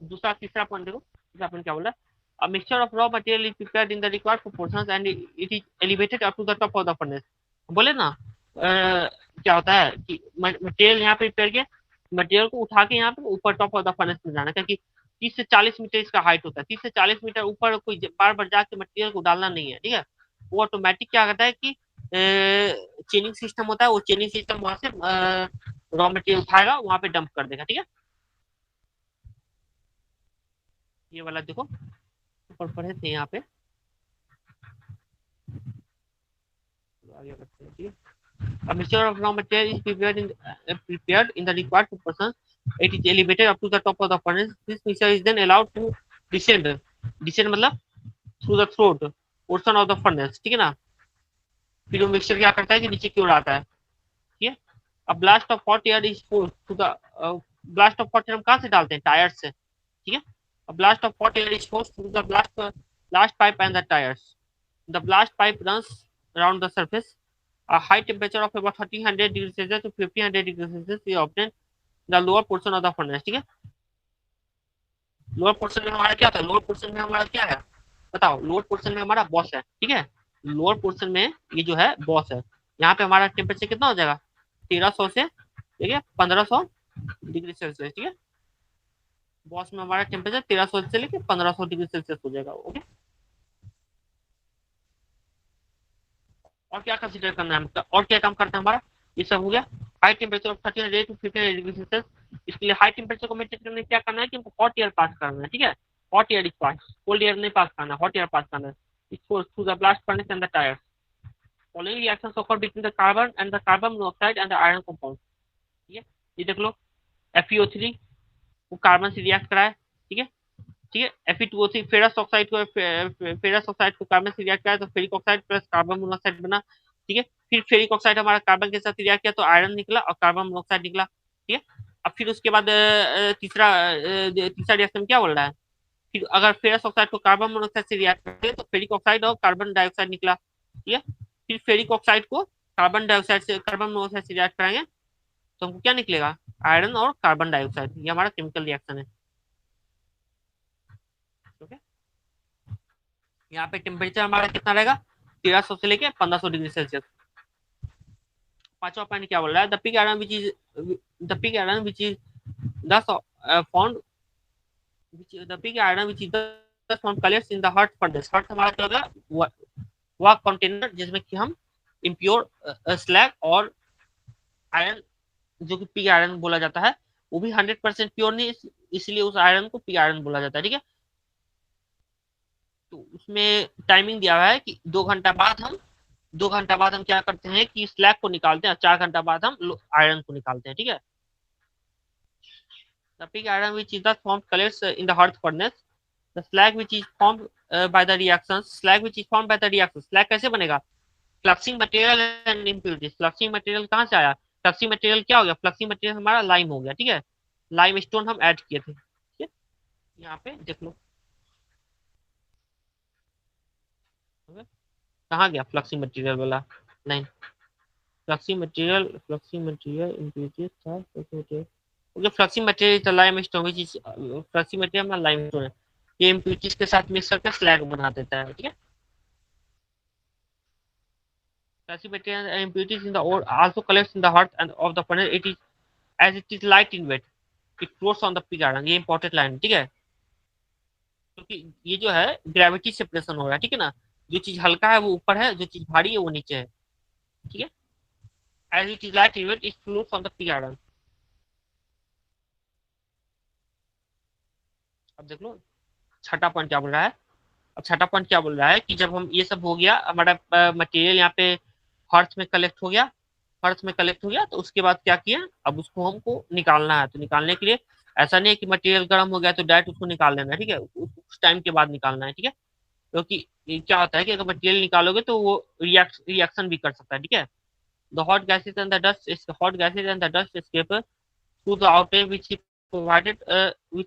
दूसरा तीसरा पॉइंट देखो, तीसरा पॉइंट क्या बोल रहा है, a mixture of raw material is prepared in the required proportions and it is elevated up to the top of the furnace। बोले ना क्या होता है कि मटेरियल यहाँ पे प्रिपेयर किया, मटेरियल को उठा के यहाँ पे ऊपर टॉप ऑफ द फर्नेस में जाना, क्योंकि 30 से 40 मीटर इसका हाइट होता है। 30 से 40 मीटर ऊपर कोई बार बार जाके मटेरियल को डालना नहीं है, ठीक है। वो ऑटोमेटिक क्या करता है कि चेनिंग सिस्टम होता है, वो चेनिंग सिस्टम वहां से रॉ मटेरियल उठाएगा वहां पे डंप कर देगा, ठीक है। ये वाला देखो ऊपर पढ़े थे यहाँ पे, आगे बढ़ते हैं, ठीक है। A mixture of raw material is prepared in the required proportion. It is elevated up to the top of the furnace. This mixture is then allowed to descend। descend मतलब through the throat portion of the furnace, ठीक है ना। फिर वो मिक्सचर क्या करता है कि नीचे की ओर आता है, ठीक है। अब blast of hot air is force to the, blast of hot air हम कहाँ से डालते हैं, टायर से, ठीक है। अब blast of hot air is force through the blast pipe and the tires। The blast pipe runs around the surface। A high temperature of about 1300 degrees Celsius to 1500 degrees Celsius is obtained the lower portion of the furnace, ठीक है। लोअर पोर्शन में हमारा क्या था, लोअर पोर्शन में हमारा क्या है बताओ, लोअर पोर्शन में हमारा बॉस है, ठीक है। लोअर पोर्शन में ये जो है बॉस है, यहाँ पे हमारा टेम्परेचर कितना हो जाएगा, 1300 से, ठीक है, 1500 डिग्री सेल्सियस, ठीक है। बॉस में हमारा टेम्परेचर 1300 से लेके 1500 डिग्री सेल्सियस हो जाएगा, ओके। और क्या कंसीडर करना है, और क्या काम करता है हमारा, ये सब हो गया। High temperature of 1300 to 1500 degree Celsius, इसके लिए हाई टेम्परेचर को मेंटेन करने क्या करना है कि हमको हॉट एयर पास करना है, ठीक है। Hot air is pass, cold air नहीं पास करना, हॉट एयर पास करना है। इसको through the blast furnace and the tyres. Following reactions occur between the carbon and the carbon monoxide and the iron compound, ठीक है। ये देख लो FeO3 वो कार्बन से रिएक्ट करा है, ठीक है, ठीक है। Fe2O3 फेरस ऑक्साइड को कार्बन से रिएक्ट किया तो ferric oxide plus carbon monoxide बना, ठीक है। फिर फेरिक ऑक्साइड हमारा कार्बन के साथ रिएक्ट किया तो आयरन निकला और कार्बन मोनोऑक्साइड निकला, ठीक है। अब फिर उसके बाद तीसरा रिएक्शन क्या बोल रहा है, फिर अगर फेरस ऑक्साइड को कार्बन मोनोऑक्साइड से रिएक्ट करते तो फेरिक ऑक्साइड और कार्बन डाइऑक्साइड निकला, ठीक है। फिर फेरिक ऑक्साइड को कार्बन मोनोऑक्साइड से रिएक्ट कराएंगे तो हमको क्या निकलेगा, आयरन और कार्बन डाइऑक्साइड। ये हमारा केमिकल रिएक्शन है, ओके। यहाँ पे टेम्परेचर हमारा कितना रहेगा, 1300 से लेके 1500 डिग्री सेल्सियस। पांचवा पॉइंट क्या बोल रहा है, the pig iron which is thus found the pig iron which is thus found collects in the hot furnace। Hearth हमारा क्या होगा, वह कंटेनर जिसमें कि हम इम्प्योर स्लैग और आयरन जो कि पिग आयरन बोला जाता है, वो भी 100% प्योर नहीं, इसलिए उस आयरन को पिग आयरन बोला जाता है, ठीक है। तो उसमें टाइमिंग दिया हुआ है कि 2 घंटा बाद हम क्या करते हैं कि स्लैग को निकालते हैं, 4 घंटा बाद हम आयरन को निकालते हैं, ठीक है। The pig iron which is thus formed collects in the hearth furnace। The slag which is formed by the reactions, slag कैसे बनेगा, fluxing material and impurities. Fluxing material कहाँ से आया, फ्लक्सिंग मटेरियल क्या हो गया, फ्लक्सिंग मटेरियल हमारा लाइम हो गया, ठीक है। लाइम स्टोन हम ऐड किए थे, ठीक है। यहाँ पे देख लो कहाँ गया फ्लक्सिंग मटेरियल वाला लाइन, फ्लक्सिंग मटेरियल इम्प्यूरिटीज था, okay. Fluxing material lime stone which is fluxing material में लाइम स्टोन है, ये इम्प्यूरिटीज के साथ मिक्स करके स्लैग बना देता है, ठीक है। Fluxing material and impurities in the ore also collects in the heart and of the furnace। It is as it is light in weight it floats on the pig iron। ये इंपॉर्टेंट लाइन, ठीक है। क्योंकि ये जो है ग्रेविटी सेपरेशन हो रहा है, ठीक है ना। जो चीज हल्का है वो ऊपर है, जो चीज भारी है वो नीचे है, ठीक है। As it is light in weight it floats on the pig iron। अब देख लो छठा पॉइंट क्या बोल रहा है। अब छठा पॉइंट क्या बोल रहा है कि जब हम ये सब हो गया हमारा मटेरियल यहाँ पे हर्थ में कलेक्ट हो गया, तो उसके बाद क्या किया, अब उसको हमको निकालना है। तो निकालने के लिए ऐसा नहीं है कि मटेरियल गर्म हो गया तो डायरेक्ट उसको निकाल लेना है, ठीक है। उस टाइम के बाद निकालना है, ठीक है। क्योंकि ये क्या होता है कि अगर मटेरियल निकालोगे तो वो रिएक्शन भी कर सकता है, ठीक है। The hot gases and the dust escape through the outlet which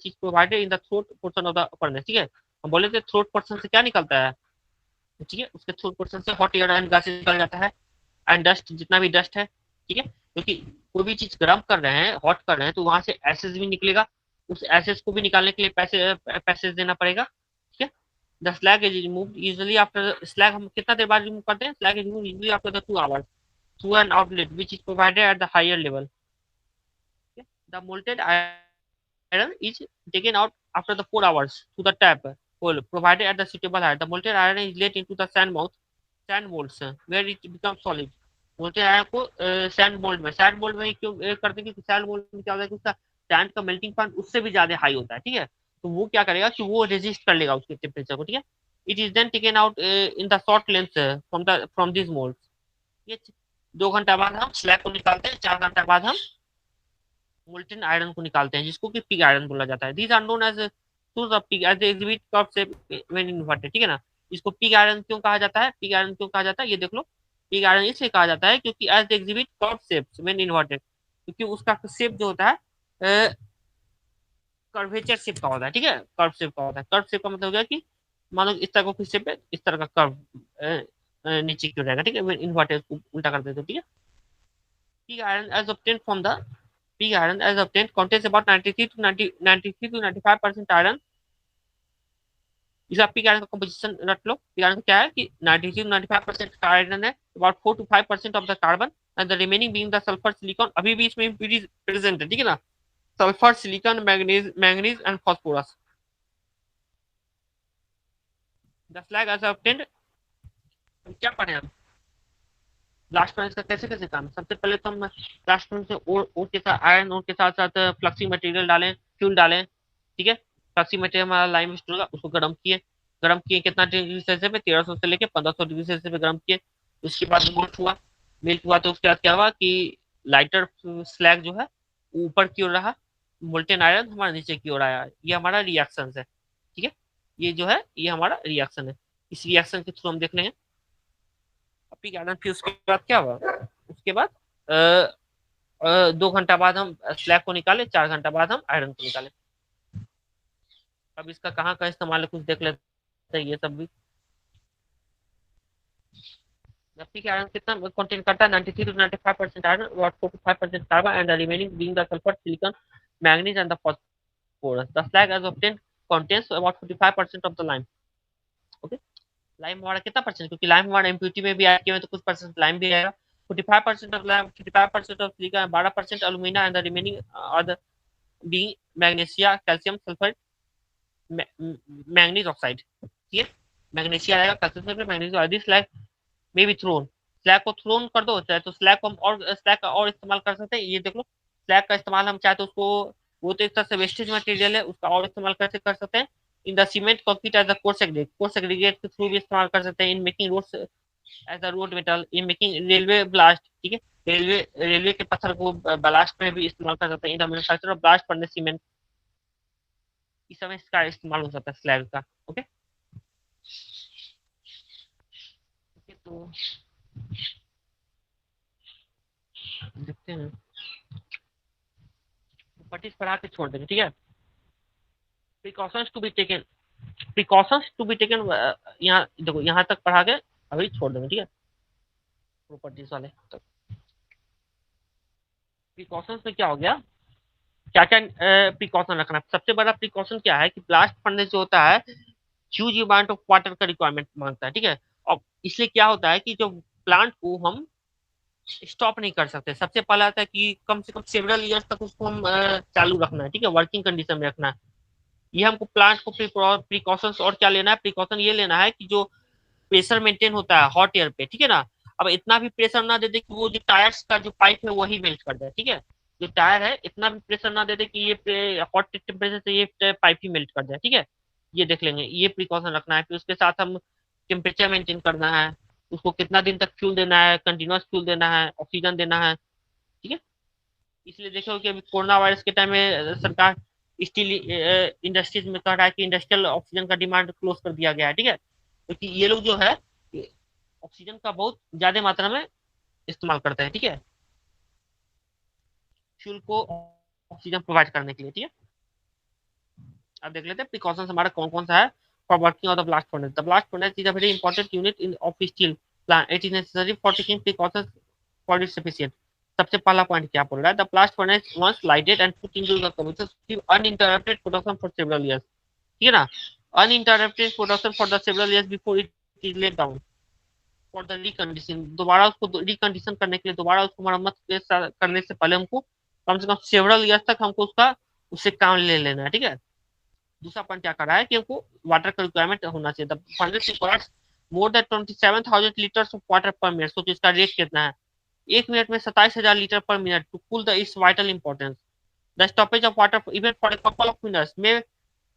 is provided in the throat portion of the furnace, ठीक है। हम बोले थे थ्रोट पोर्शन से क्या निकलता है, ठीक है। उसके थ्रोट पोर्शन से हॉट एयर एंड गैसेज निकल जाता है, एंड डस्ट जितना भी डस्ट है, ठीक है। क्योंकि कोई भी चीज गर्म कर रहे हैं, हॉट कर रहे हैं, तो वहां से एसेज भी निकलेगा, उस एसेज को भी निकालने के लिए पैसेज देना पड़ेगा, ठीक है। The slag is remove usually after, slag हम कितना देर बाद रिमूव करते हैं, slag is remove usually after the 2 hours through an outlet which is provided at the higher level. The molted iron is taken out after the 4 hours to the tap hole provided at the suitable height। The molten iron is let into the sand molds where it becomes solid। molten iron को सैंड मोल्ड में क्यों करते हैं, क्योंकि सैंड मोल्ड में क्या होता है कि उसका सैंड का मेल्टिंग पॉइंट उससे भी ज्यादा हाई होता है, ठीक है। तो वो क्या करेगा कि वो रेजिस्ट कर लेगा उसके टेम्परेचर को, ठीक है। It is then taken out in the short length from this mould. ये 2 घंटा बाद हम स्लैग को निकालते हैं, 4 घंटा बाद हम मोल्टेन आयरन को निकालते हैं, जिसको कि पिग आयरन बोला जाता है। दीज आर नोन एज सोर्स of pig as exhibit curve shape when inverted, ठीक है ना। इसको पिग आयरन क्यों कहा जाता है, ये देख लो। पिग आयरन इसलिए कहा जाता है क्योंकि as exhibit curve shape when inverted, क्योंकि उसका शेप जो होता है कर्वेचर शेप का होता है, ठीक है। कर्व शेप का होता है, कर्व शेप का मतलब हो गया कि मान लो इस तरह का शेप है, इस तरह का कर्व नीचे क्यों रहेगा, ठीक है। इन्वर्टेड उल्टा कर देते, ठीक है। Pig iron as obtained from the pig iron as obtained contains about 93 to 95% iron। इस पिग आयरन का कंपोजिशन रख लो। पिग आयरन क्या है कि 93 to 95% का आयरन है, about 4 to 5% of the carbon and the remaining being the sulphur silicon. अभी भी इसमें इम्प्यूरिटीज प्रेजेंट है, ठीक है ना। Sulphur silicon manganese and phosphorus. The slag as obtained, क्या पढ़े हम ब्लास्ट फर्नेस का कैसे कैसे काम। सबसे पहले तो हम ब्लास्ट फर्नेस में ओर के साथ आयरन ओर के साथ साथ फ्लक्सिंग मटेरियल डालें, फ्यूल डालें, ठीक है। फ्लक्सिंग मटेरियल हमारा लाइम स्टोन होगा, उसको गर्म किए कितना डिग्री सेल्सियस में, 1300 से लेकर 1500 डिग्री सेल्सियस में गर्म किए। उसके बाद मेल्ट हुआ तो उसके बाद क्या हुआ कि लाइटर स्लैग जो है ऊपर की ओर रहा, मोल्टेन आयरन हमारा नीचे की ओर आया, ये हमारा रिएक्शन है। ठीक है, ये जो है ये हमारा रिएक्शन है। इस रिएक्शन के थ्रू हम देख लेंगे अपनी आयरन। फिर उसके बाद क्या हुआ, उसके बाद 2 घंटा बाद हम स्लैग को निकाले, 4 घंटा बाद हम आयरन को निकाले। अब इसका कहाँ का इस्तेमाल है कुछ देख लेते हैं ये सब भी। Plastic iron कितना कंटेन करता है, 93 to 95% iron, about 4 to 5% carbon, and the remaining being the sulfur, silicon, manganese, and the phosphorus. The slag as obtained contains about 45% of the lime. Okay, lime हमारा कितना परसेंट, क्योंकि लाइम हमारा इम्प्यूरिटी में भी आया है तो कुछ परसेंट लाइम भी आएगा। 45% of lime, 55% of silicon, 12% alumina, and the remaining other being magnesia, calcium sulphate, manganese oxide. ठीक है, मैग्नीशिया आएगा, calcium sulphate, manganese oxide. This like may be thrown, slag को थ्रोन कर दो चाहे तो स्लैग को हम और स्लैग का और इस्तेमाल कर सकते हैं। ये देख लो, स्लैग का इस्तेमाल हम चाहे तो उसको, वो तो एक तरह से वेस्टेज मटेरियल है, उसका और इस्तेमाल कैसे कर सकते हैं, in the cement concrete as a coarse aggregate के थ्रू भी इस्तेमाल कर सकते हैं, in making roads as a road metal, in making railway ballast. ठीक है, रेलवे रेलवे के पत्थर को ब्लास्ट में भी इस्तेमाल कर सकते हैं, in the manufacture of blast furnace cement. इस समय इसका इस्तेमाल हो सकता है स्लैग का। ओके, तो देखते हैं, पट्टी पढ़ा के छोड़ देंगे। ठीक है, precautions to be taken, precautions to be taken, यहाँ देखो यहाँ तक पढ़ा के अभी छोड़ देंगे। ठीक है, प्रॉपर्टीज वाले तो प्रिकॉशंस में क्या हो गया, क्या क्या प्रिकॉशन रखना है। सबसे बड़ा प्रिकॉशन क्या है कि ब्लास्ट फर्नेस जो होता है ह्यूज अमाउंट ऑफ वाटर का रिक्वायरमेंट मांगता है। ठीक है, और इसलिए क्या होता है कि जो प्लांट को हम स्टॉप नहीं कर सकते। सबसे पहला आता है कि कम से कम सेवरल ईयर्स तक उसको हम चालू रखना है। ठीक है, वर्किंग कंडीशन में रखना है। ये हमको प्लांट को प्रिकॉशंस और क्या लेना है, प्रिकॉशन ये लेना है कि जो प्रेशर मेंटेन होता है हॉट एयर पे, ठीक है ना, अब इतना भी प्रेशर ना दे दे कि वो जो टायर्स का जो पाइप है वही मेल्ट कर जाए। ठीक है, जो टायर है इतना भी प्रेशर ना दे दे कि ये हॉट टेम्परेचर से ये पाइप ही मेल्ट कर जाए। ठीक है, ये देख लेंगे, ये प्रिकॉशन रखना है। फिर उसके साथ हम टेम्परेचर मेंटेन करना है, उसको कितना दिन तक फ्यूल देना है, कंटिन्यूस फ्यूल देना है, ऑक्सीजन देना है। ठीक है, इसलिए देखो कि अभी कोरोना वायरस के टाइम में सरकार स्टील इंडस्ट्रीज में कह रहा है कि इंडस्ट्रियल ऑक्सीजन का डिमांड क्लोज कर दिया गया है। ठीक है, क्योंकि ये लोग जो है ऑक्सीजन का बहुत ज्यादा मात्रा में इस्तेमाल करते हैं। ठीक है, फ्यूल को ऑक्सीजन प्रोवाइड करने के लिए। ठीक है, अब देख लेते हैं प्रिकॉशंस हमारा कौन कौन सा है for working of the blast furnace. The blast furnace is a very important unit in of steel plant, it is necessary for taking precautions for its efficient. सबसे पहला पॉइंट क्या बोल रहा है, the blast furnace once lighted and put into the compressor give uninterrupted production for several years. ठीक है ना, uninterrupted production for the several years before it is let down for the recondition. दोबारा उसको रिकंडीशन करने के लिए, दोबारा उसको मरम्मत करने से पहले हमको कम से कम सेवरल ईयर्स तक हमको उसका उससे काम ले लेना है। ठीक है, दूसरा पॉइंट क्या कर रहा है कि हमको वाटर का रिक्वायरमेंट होना चाहिए। The furnace requires more than 27,000 litres of water पर मिनट। सोचिए इसका रेट कितना है, 1 मिनट में 27,000 litre per minute to cool the its vital importance. The stoppage of water even for a couple of minutes may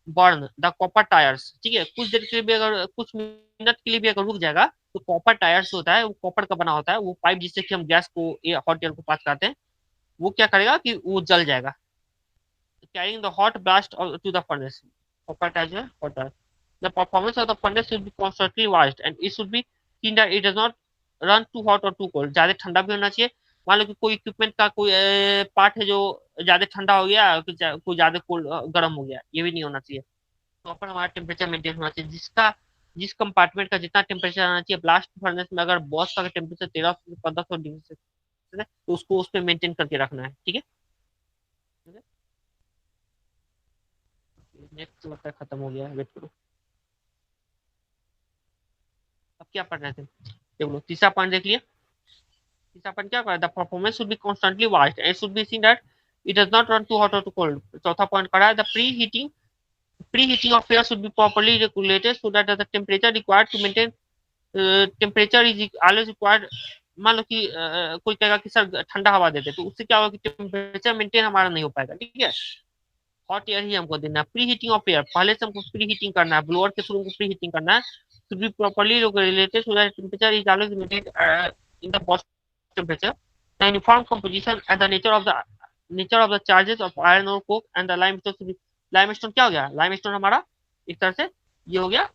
burn the copper tuyeres. ठीक है, कुछ देर के लिए भी अगर, कुछ मिनट के लिए भी अगर रुक जाएगा तो कॉपर टायर्स होता है, वो कॉपर का बना होता है, वो पाइप जिससे कि हम गैस को हॉट एयर को पास करते हैं, वो क्या करेगा कि वो जल जाएगा, carrying the hot blast to the furnace. Copper tires है hotter. The performance of the furnace should be constantly watched and it should be seen that it does not run too hot or too cold. ज्यादा ठंडा भी होना चाहिए। मान लो कि कोई इक्विपमेंट का कोई पार्ट है जो ज्यादा ठंडा हो गया, कोई ज्यादा कोल्ड गर्म हो गया, ये भी नहीं होना चाहिए। प्रॉपर हमारा टेम्परेचर मेंटेन होना चाहिए, जिसका जिस कंपार्टमेंट का जितना टेम्परेचर आना चाहिए। ब्लास्ट फर्नेस में अगर बॉस का टेम्परेचर 1300 से 1500 डिग्री सेल्सियस है तो उसको उस पर मेंटेन करके रखना है। ठीक है, नेक्स्ट लगता है खत्म हो गया है, वेट करो। अब क्या पढ़ना थे, देख लो तीसरा पॉइंट देख लिया। तीसरा पॉइंट क्या कर, the performance should be constantly watched and should be seen that it does not run too hot और टू कोल्ड। चौथा पॉइंट करा है, the preheating of air should be properly regulated so that the temperature required to maintain temperature is always required। मान लो कि कोई कहेगा कि सर ठंडा हवा देते, तो उससे क्या होगा कि टेम्परेचर मेंटेन हमारा नहीं हो पाएगा। ठीक है, हॉट एयर ही हमको देना है। प्री हीटिंग ऑफ एयर, पहले से हमको प्री हीटिंग करना है, ब्लोअर के थ्रू हमको प्री हीटिंग करना है। should be properly regulated so that temperature is always maintained in the positive temperature. The uniform composition and the nature of the nature of the charges of iron और coke and the limestone. Limestone क्या हो गया, लाइमस्टोन हमारा एक तरह से ये हो गया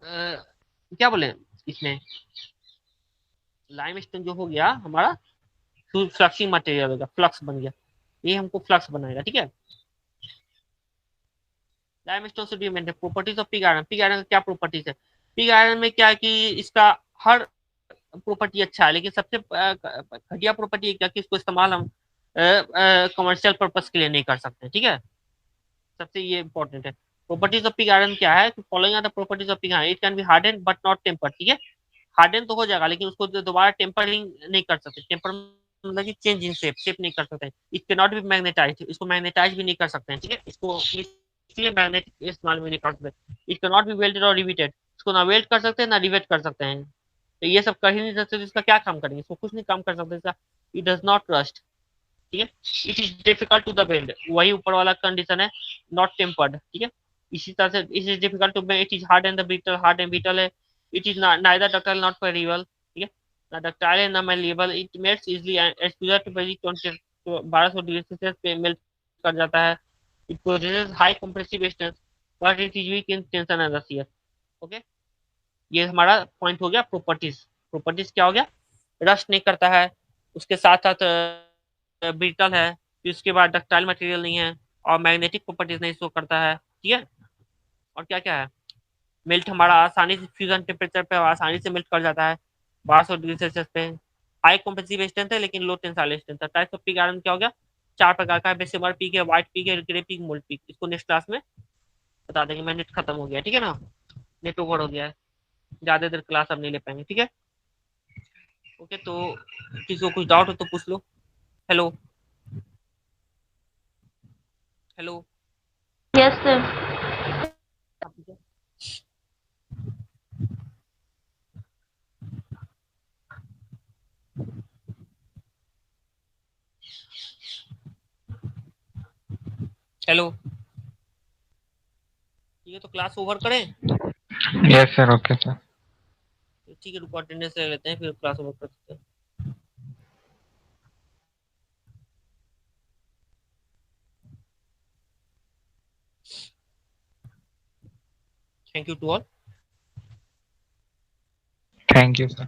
क्या बोले इसमें, लाइमस्टोन जो हो गया हमारा फ्लक्सिंग मटेरियल होगा, फ्लक्स बन गया, ये हमको फ्लक्स बनाएगा, ठीक है। लाइमस्टोन से डिपेंड है properties of pig iron. Pig iron का क्या प्रॉपर्टीज है, पिग आयरन में क्या है कि इसका हर प्रॉपर्टी अच्छा है, लेकिन सबसे घटिया प्रॉपर्टी क्या कि इसको इस्तेमाल हम कमर्शियल पर्पज के लिए नहीं कर सकते, ठीक है। सबसे ये इंपॉर्टेंट है। प्रॉपर्टीज ऑफ पिग आयरन क्या है, following are the properties of pig iron, it can be harden but not tempered, ठीक है। हार्डन तो हो जाएगा लेकिन उसको दोबारा टेम्परिंग नहीं कर सकते, टेम्पर मतलब कि चेंज इन शेप, शेप नहीं कर सकते। It can not be magnetize, इसको मैग्नेटाइज भी नहीं कर सकते हैं, ठीक है। इसको इसलिए मैग्नेट इस्तेमाल भी नहीं कर सकते। It can not B welded और रिवेटेड, इसको ना वेल्ड कर सकते हैं ना रिवेट कर सकते हैं, तो ये सब कर ही नहीं सकते, तो इसका क्या काम करेंगे, इसको कुछ नहीं काम कर सकते इसका। इट डज नॉट रस्ट, ठीक है। It is difficult to the weld, वही ऊपर वाला कंडीशन है, नॉट टेम्पर्ड, ठीक है। इसी तरह से it is difficult to bend, it is hard and the brittle, hard and brittle है। It is neither ductile not malleable, ठीक है, ना डक्टाइल है ना malleable. It melts easily exposure to very 1200 degree Celsius पे मेल्ट कर जाता है। It possesses high compressive strength but it is weak in tension and shear, okay. ये हमारा पॉइंट हो गया प्रॉपर्टीज। प्रॉपर्टीज क्या हो गया, रस्ट नहीं करता है, उसके साथ साथ ब्रिटल है, फिर उसके बाद डक्टाइल मटेरियल नहीं है, और मैग्नेटिक प्रॉपर्टीज नहीं शो करता है, ठीक है। और क्या क्या है, मेल्ट हमारा आसानी से फ्यूजन टेम्परेचर पे आसानी से मेल्ट कर जाता है 1200 डिग्री सेल्सियस पे। हाई कॉम्प्रेसिव स्ट्रेंथ है लेकिन लो टेंसाइल स्ट्रेंथ है। टाइप्स ऑफ पिग आयरन क्या हो गया, चार प्रकार का है, बेसिमर पिग है, व्हाइट पिग है, ग्रे पिग, मोल्ड पिग। इसको नेक्स्ट क्लास में बता देंगे। मैं नेट खत्म हो गया, ठीक है ना, नेट ओवर हो गया है, ज्यादा देर क्लास अब नहीं ले पाएंगे, ठीक है। ओके, तो किसी को कुछ डाउट हो तो पूछ लो। Hello, hello. Yes sir. Hello, ठीक है, तो क्लास ओवर करें। Yes sir, okay sir. ठीक है, रुको अटेंडेंस ले लेते हैं फिर क्लास ओवर कर सकते हैं। Thank you to all. Thank you sir.